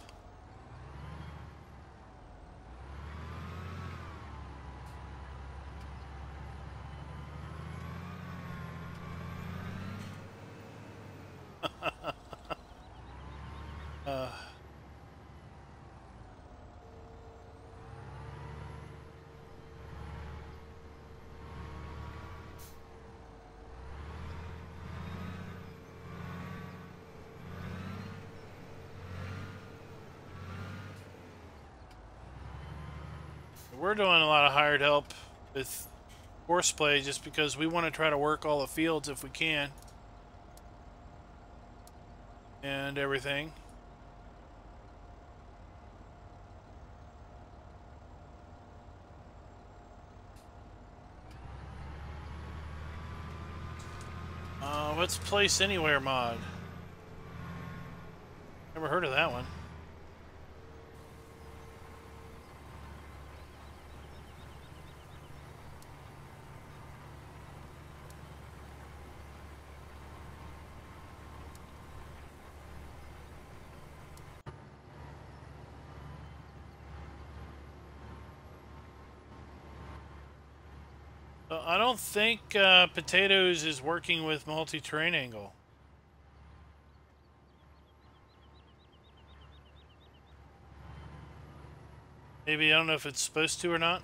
uh, we're doing a lot of hired help with Courseplay just because we want to try to work all the fields if we can. And everything. What's Place Anywhere mod? Never heard of that one. I don't think Potatoes is working with multi-terrain angle. Maybe, I don't know if it's supposed to or not.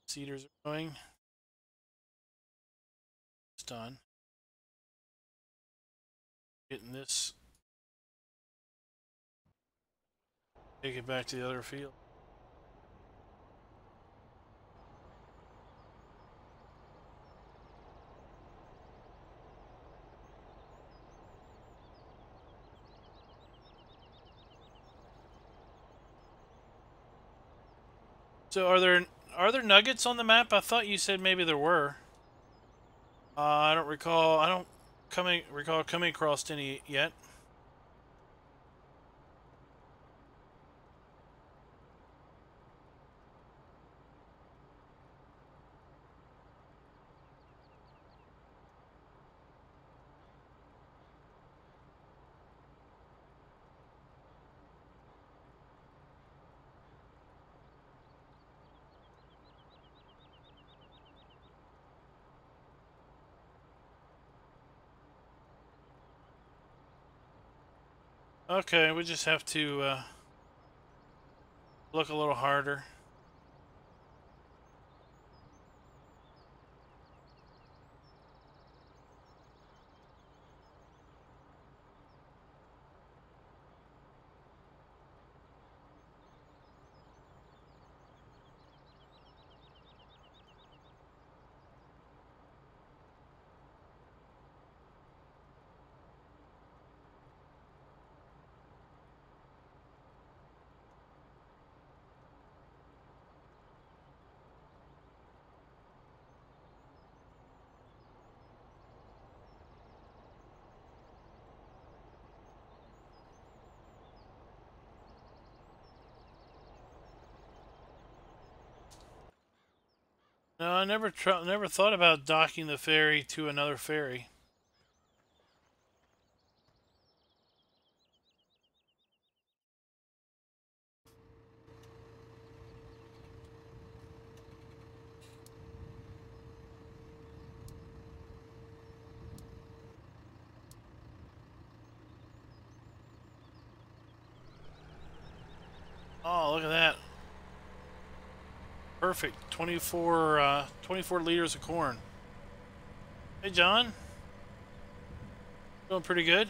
Cedars are going. It's done. Getting this. Take it back to the other field. So are there nuggets on the map? I thought you said maybe there were. I don't recall. I don't recall coming across any yet. Okay, we just have to look a little harder. No, I never thought about docking the ferry to another ferry. look at that. Perfect. 24 liters of corn. Hey, John. Doing pretty good.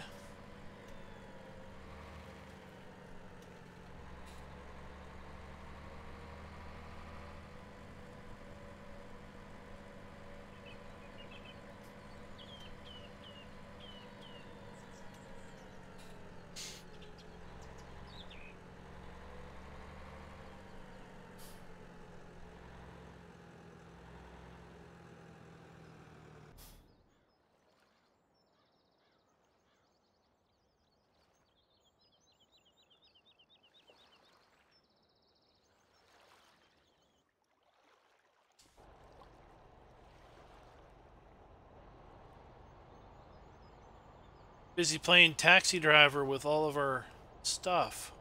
Busy playing taxi driver with all of our stuff.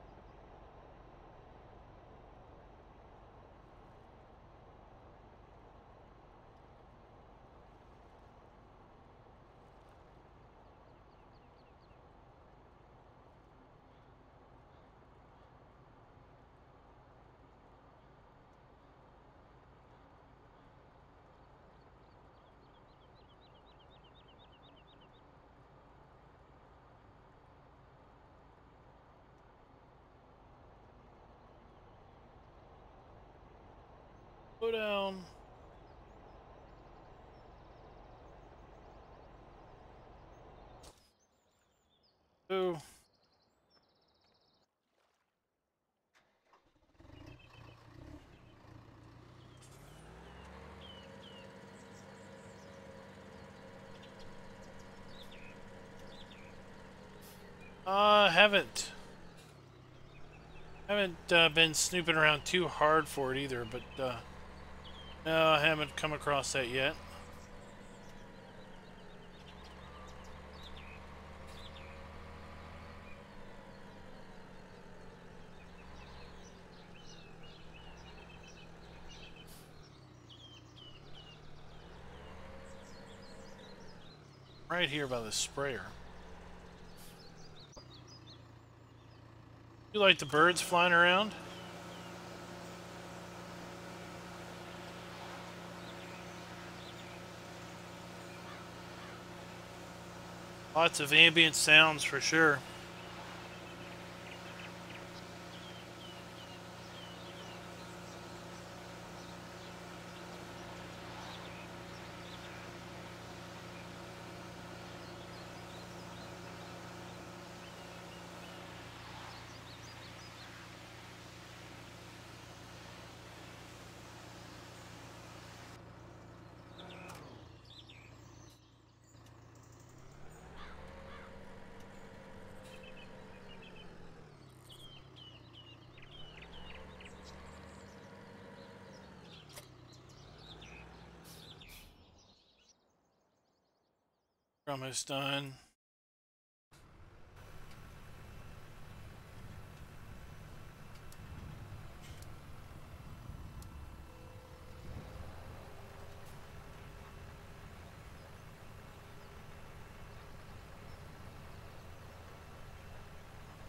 Slow down. Ooh. Haven't been snooping around too hard for it either, but no, I haven't come across that yet. Right here by the sprayer. You like the birds flying around? Lots of ambient sounds for sure. Almost done.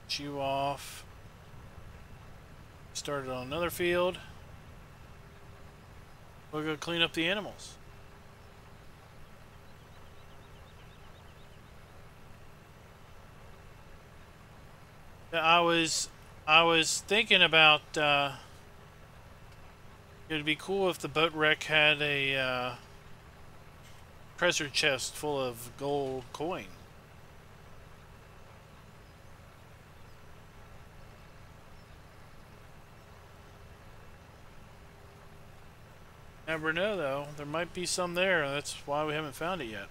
You off. Started on another field. We'll go clean up the animals. I was thinking about it'd be cool if the boat wreck had a treasure chest full of gold coin. Never know though. There might be some there. That's why we haven't found it yet.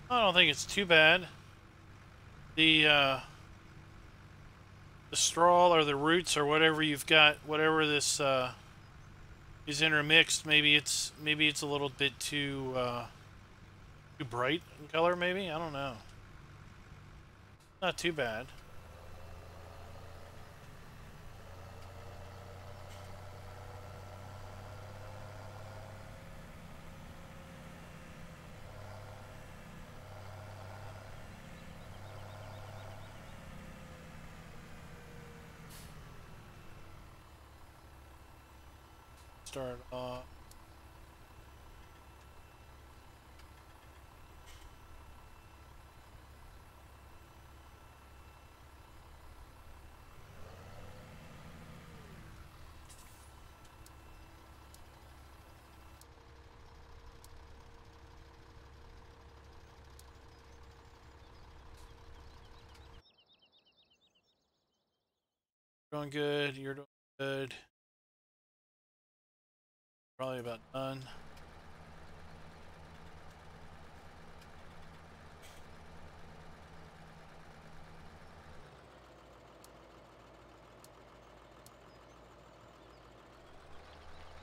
I don't think it's too bad. The straw or the roots or whatever you've got, whatever this is intermixed, maybe it's a little bit too Too bright in color, maybe? I don't know. Not too bad. Start off. Doing good. You're doing good. Probably about done.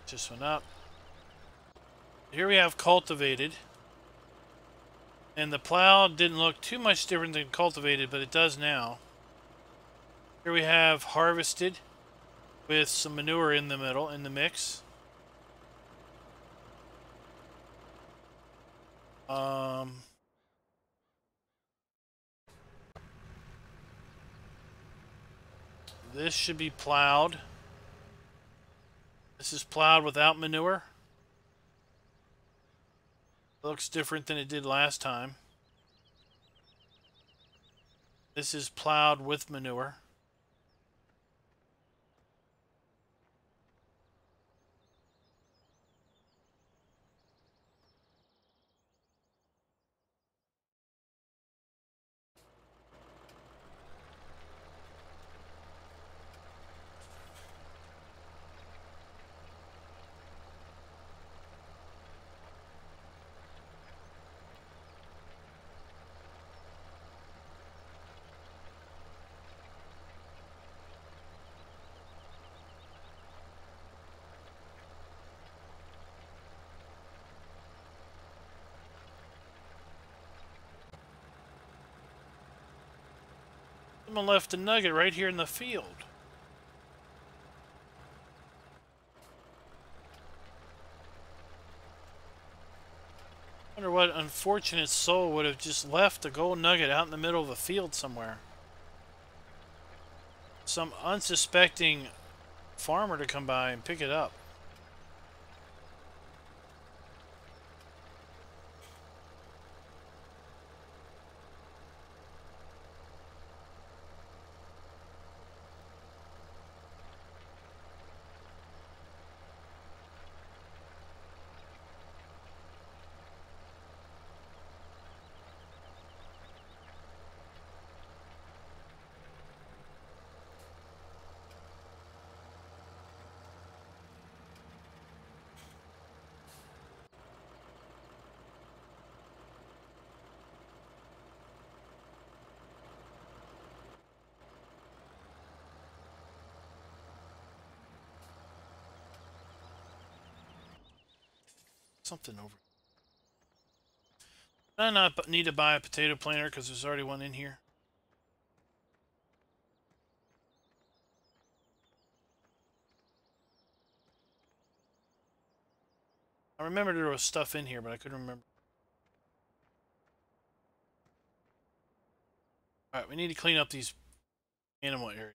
This one up. Here we have cultivated. And the plow didn't look too much different than cultivated, but it does now. Here we have harvested with some manure in the middle, in the mix. This should be plowed. This is plowed without manure. It looks different than it did last time. This is plowed with manure. Someone left a nugget right here in the field. I wonder what unfortunate soul would have just left a gold nugget out in the middle of a field somewhere. Some unsuspecting farmer to come by and pick it up. Something over. I not need to buy a potato planter because there's already one in here. I remember there was stuff in here, but I couldn't remember. Alright, we need to clean up these animal areas.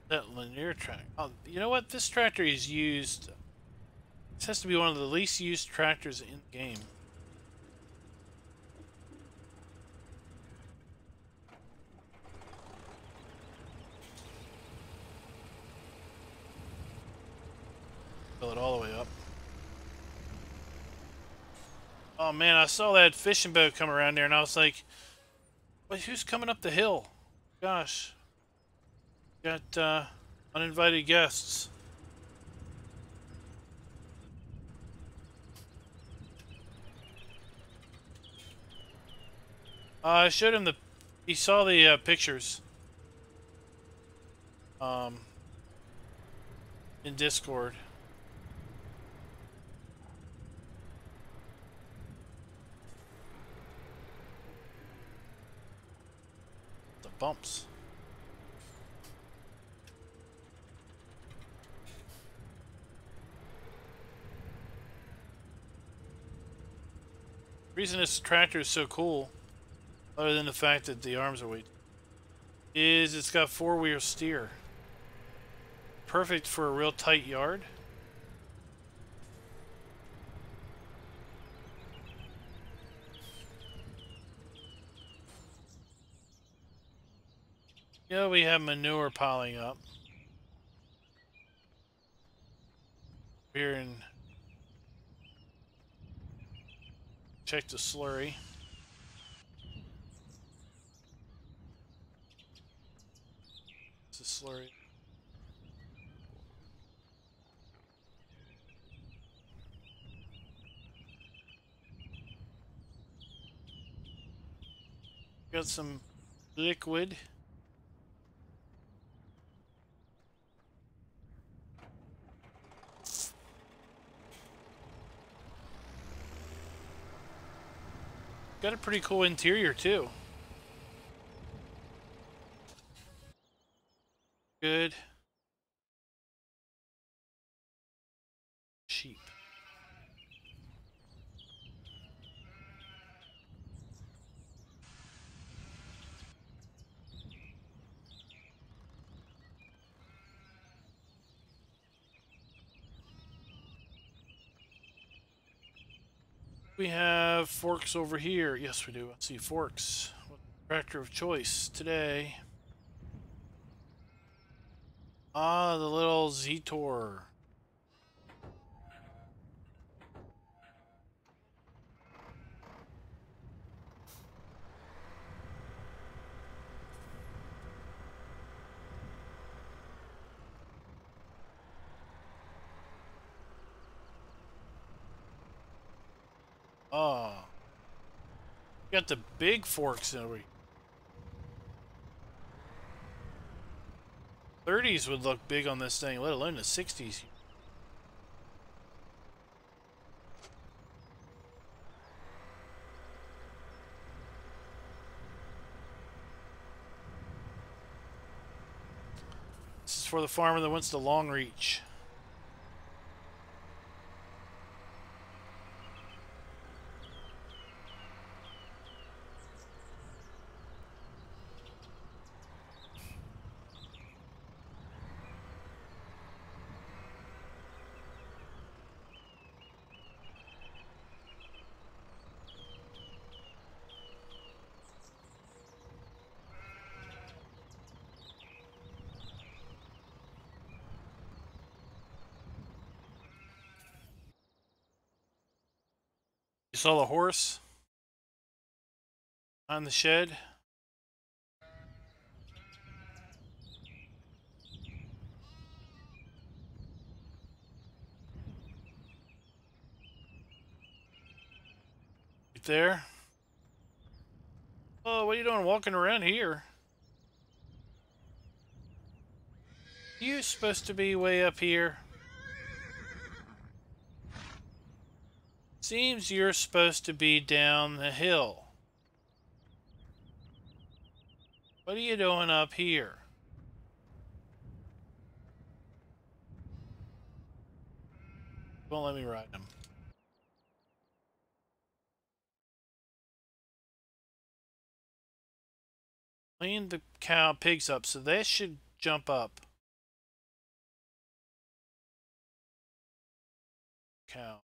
That linear track. Oh, you know what? This tractor is used. This has to be one of the least used tractors in the game. Fill it all the way up. Oh man, I saw that fishing boat come around there and I was like, wait, who's coming up the hill? Gosh. Got uninvited guests. I showed him he saw the pictures um, in Discord. The bumps. The reason this tractor is so cool, other than the fact that the arms are weight, is it's got four-wheel steer. Perfect for a real tight yard. Yeah, we have manure piling up. Here and check the slurry. It's a slurry. Got some liquid. Got a pretty cool interior too. Good. Sheep. We have forks over here. Yes, we do. Let's see, forks. What's the tractor of choice today? Ah, the little Z-Tor. Oh. Got the big forks over here. 30s would look big on this thing, let alone the 60s. This is for the farmer that wants the long reach. You saw the horse on the shed? Right there. Oh, what are you doing walking around here? You supposed to be way up here. Seems you're supposed to be down the hill. What are you doing up here? Won't let me ride him. Clean the pigs up, so they should jump up. Cows.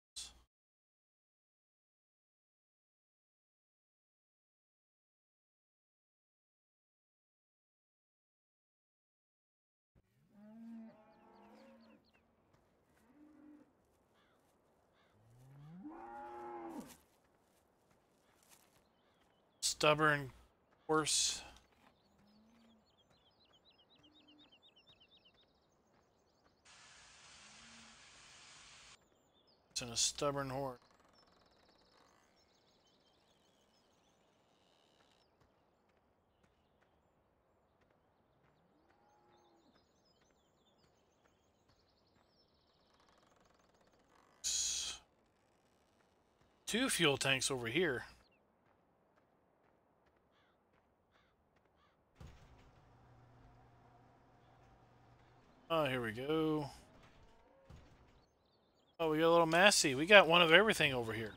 stubborn horse. It's a stubborn horse. Two fuel tanks over here. Oh, here we go. Oh, we got a little Massey. We got one of everything over here.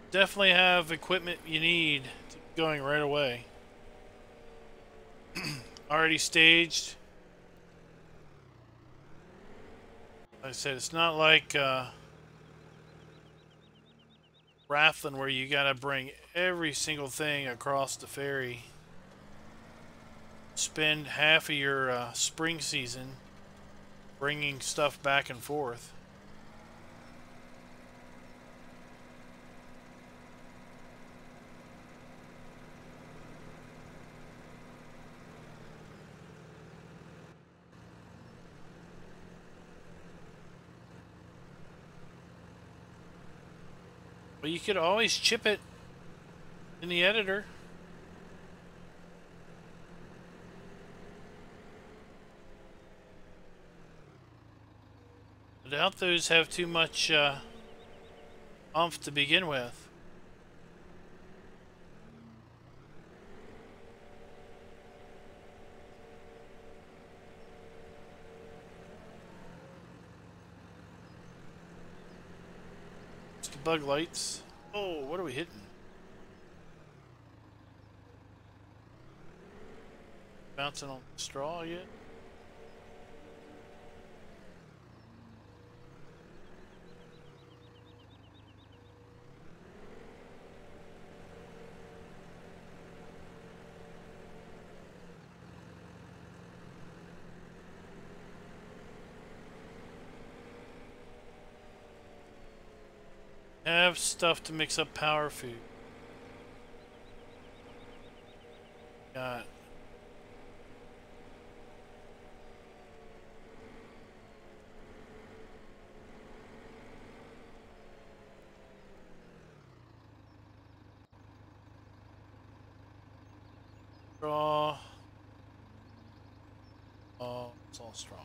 Definitely have equipment you need to get going right away. Already staged. Like I said, it's not like Rathlin where you gotta bring every single thing across the ferry. Spend half of your spring season bringing stuff back and forth. But you could always chip it in the editor. I doubt those have too much oomph to begin with. It's the bug lights. Oh, what are we hitting? Bouncing on the straw yet? Have stuff to mix up power food. Got straw. Oh, it's all straw.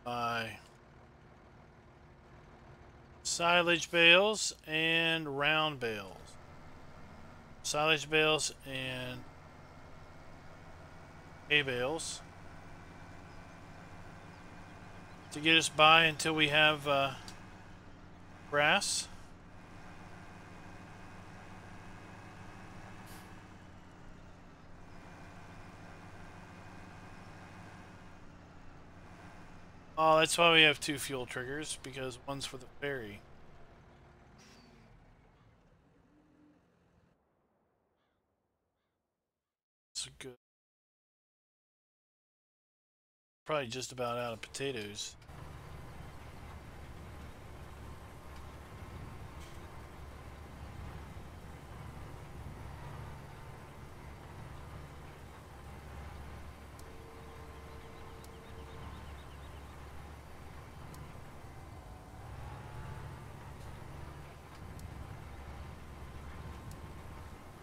By silage bales and round bales. Silage bales and hay bales to get us by until we have grass. Oh, that's why we have two fuel triggers, because one's for the ferry. It's good. Probably just about out of potatoes.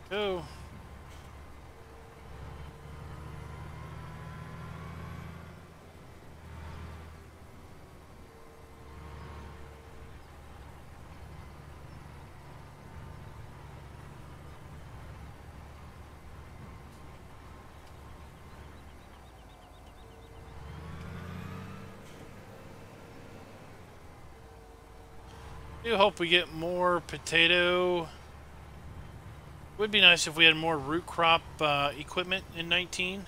Go. I do hope we get more potato. Would be nice if we had more root crop equipment in 19.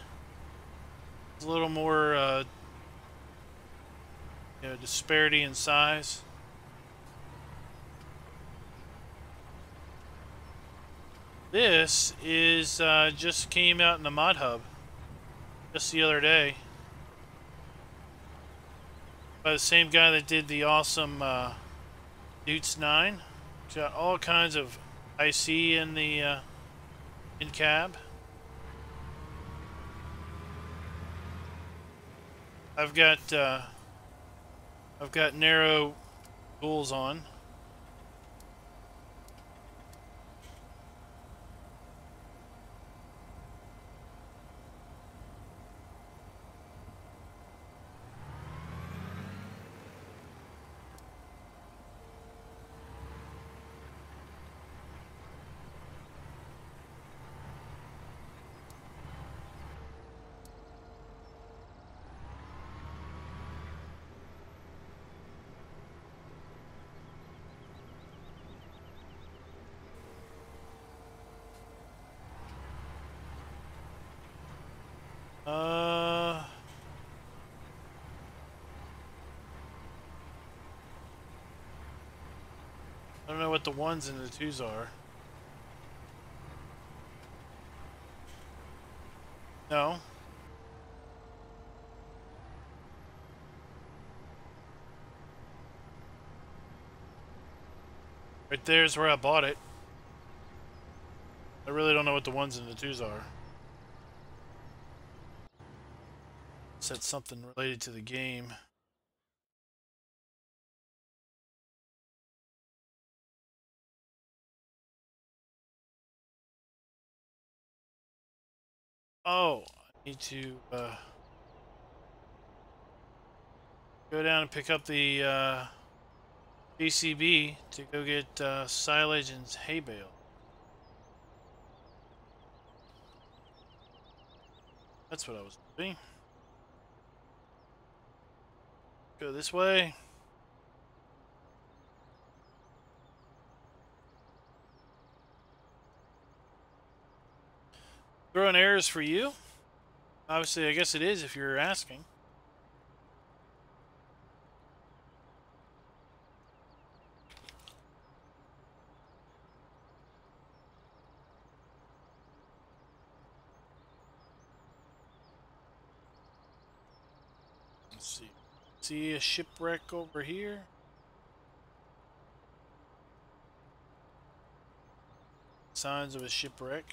It's a little more disparity in size. This is just came out in the mod hub just the other day by the same guy that did the awesome Dutes 9. It's got all kinds of IC in the in cab. I've got narrow tools on. I don't know what the ones and the twos are. No. Right there's where I bought it. I really don't know what the ones and the twos are. Said something related to the game. Oh, I need to go down and pick up the JCB to go get silage and hay bale. That's what I was doing. Go this way. Throwing errors for you? Obviously, I guess it is if you're asking. Let's see. See a shipwreck over here? Signs of a shipwreck.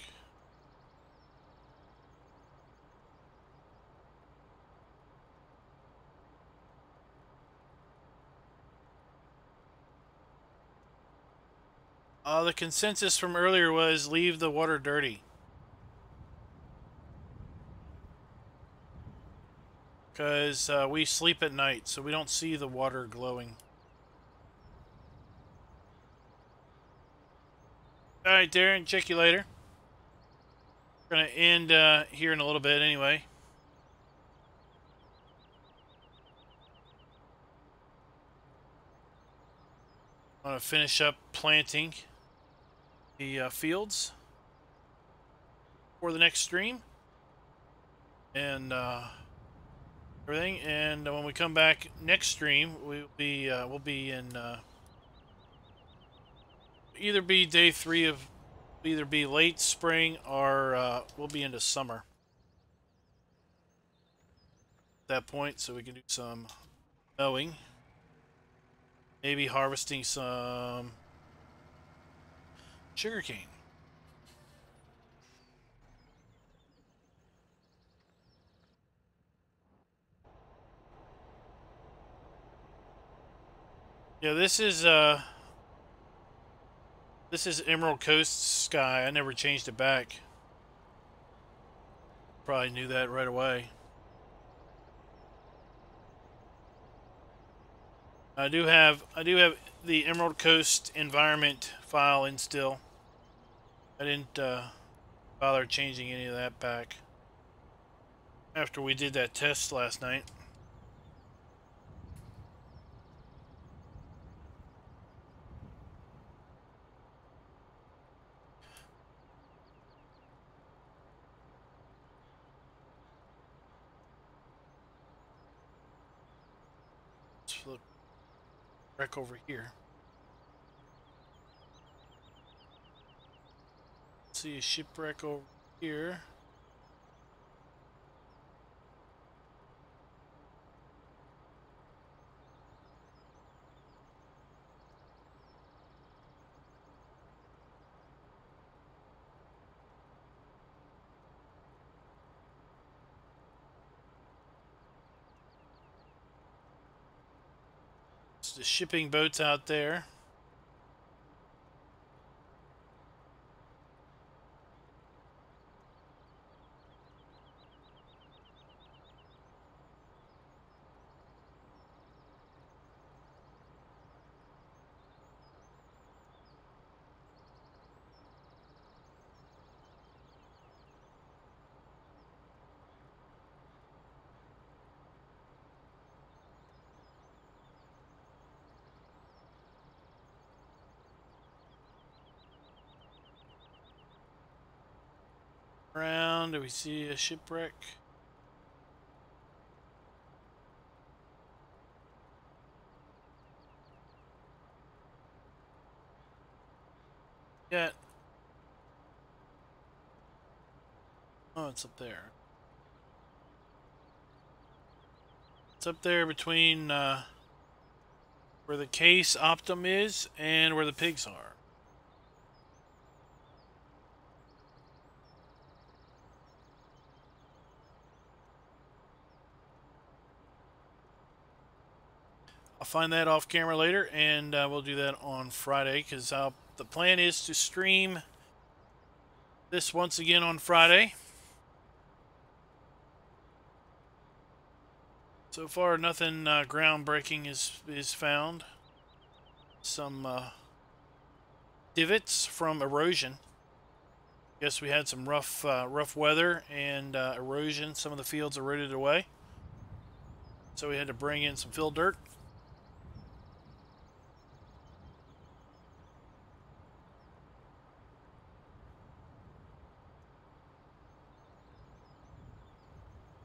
The consensus from earlier was leave the water dirty. Because we sleep at night, so we don't see the water glowing. Alright, Darren, check you later. We're going to end here in a little bit anyway. I'm going to finish up planting the fields for the next stream. And everything. And when we come back next stream, we'll be in either be day 3 of either be late spring or we'll be into summer at that point, so we can do some mowing, maybe harvesting some sugarcane. Yeah, this is This is Emerald Coast sky. I never changed it back. Probably knew that right away. I do have the Emerald Coast environment file in still. I didn't bother changing any of that back after we did that test last night. Let's flip back over here. See a shipwreck over here. It's the shipping boats out there. Around, do we see a shipwreck? Yeah. Oh, it's up there. It's up there between where the case Optum is and where the pigs are. I'll find that off camera later, and we'll do that on Friday, because the plan is to stream this once again on Friday. So far, nothing groundbreaking is found. Some divots from erosion. Guess we had some rough weather and erosion. Some of the fields eroded away, so we had to bring in some fill dirt.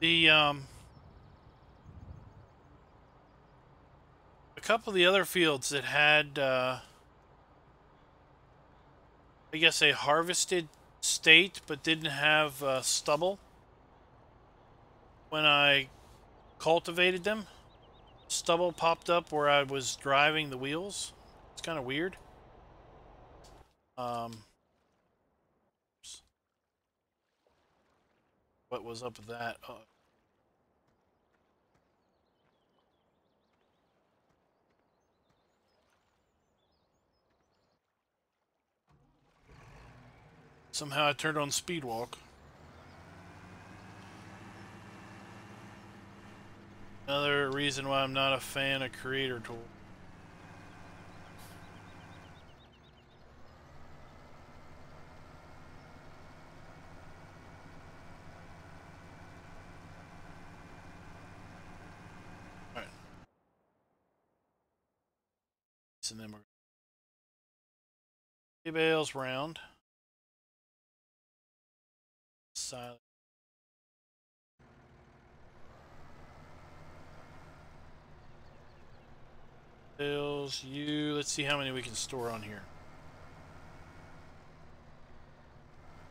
The a couple of the other fields that had I guess a harvested state but didn't have stubble when I cultivated them, stubble popped up where I was driving the wheels. It's kind of weird. What was up with that? Somehow I turned on speed walk. Another reason why I'm not a fan of creator tool. Alright. And then we're bales round. Silent. Bales, let's see how many we can store on here.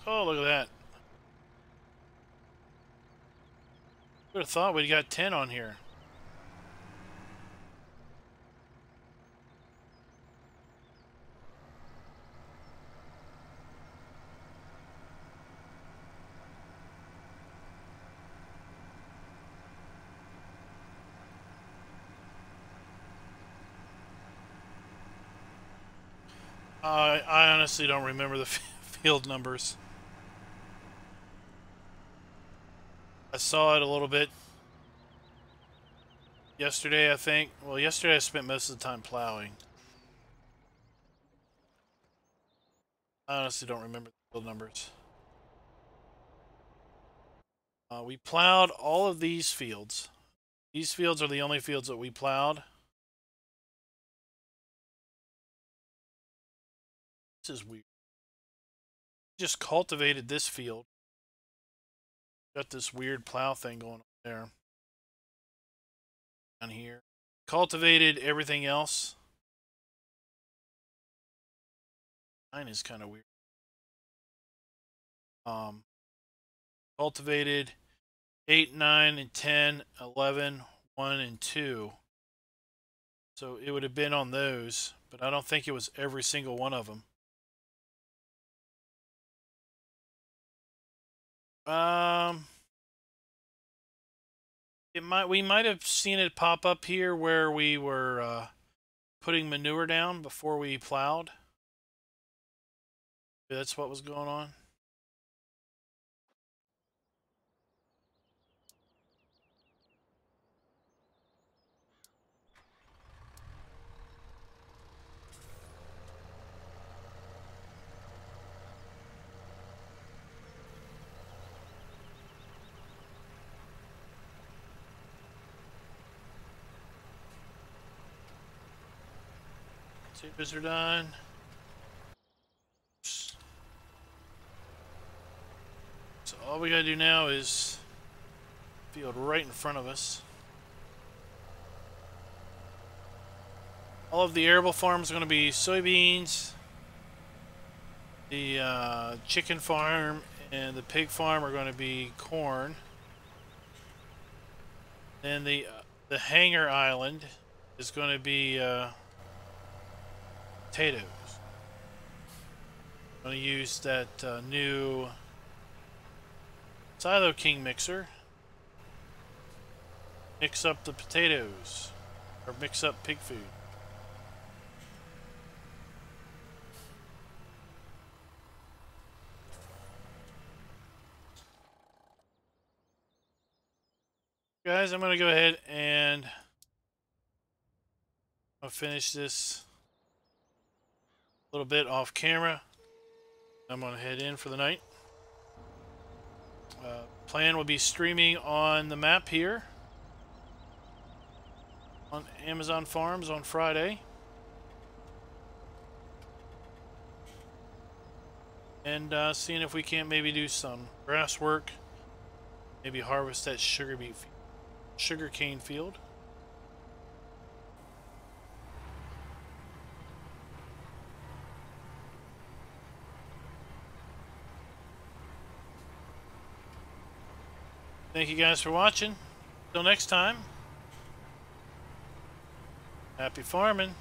Oh, look at that. Would have thought we'd got 10 on here. I honestly don't remember the field numbers. I saw it a little bit yesterday, I think. Well, yesterday I spent most of the time plowing. I honestly don't remember the field numbers. We plowed all of these fields. These fields are the only fields that we plowed. This is weird. Just cultivated this field. Got this weird plow thing going on there. Down here. Cultivated everything else. Mine is kind of weird. Cultivated 8, 9, and 10, 11, 1, and 2. So it would have been on those, but I don't think it was every single one of them. We might have seen it pop up here where we were putting manure down before we plowed. That's what was going on. Potatoes are done. So all we gotta do now is field right in front of us. All of the arable farms are going to be soybeans. The chicken farm and the pig farm are going to be corn. Then the hangar island is going to be potatoes. I'm going to use that new Silo King mixer. Mix up the potatoes, or mix up pig food. Guys, I'm going to go ahead and I'll finish this a little bit off camera. I'm going to head in for the night. Plan will be streaming on the map here on Amazon Farms on Friday. And seeing if we can't maybe do some grass work, maybe harvest that sugar cane field. Thank you guys for watching. Till next time, happy farming.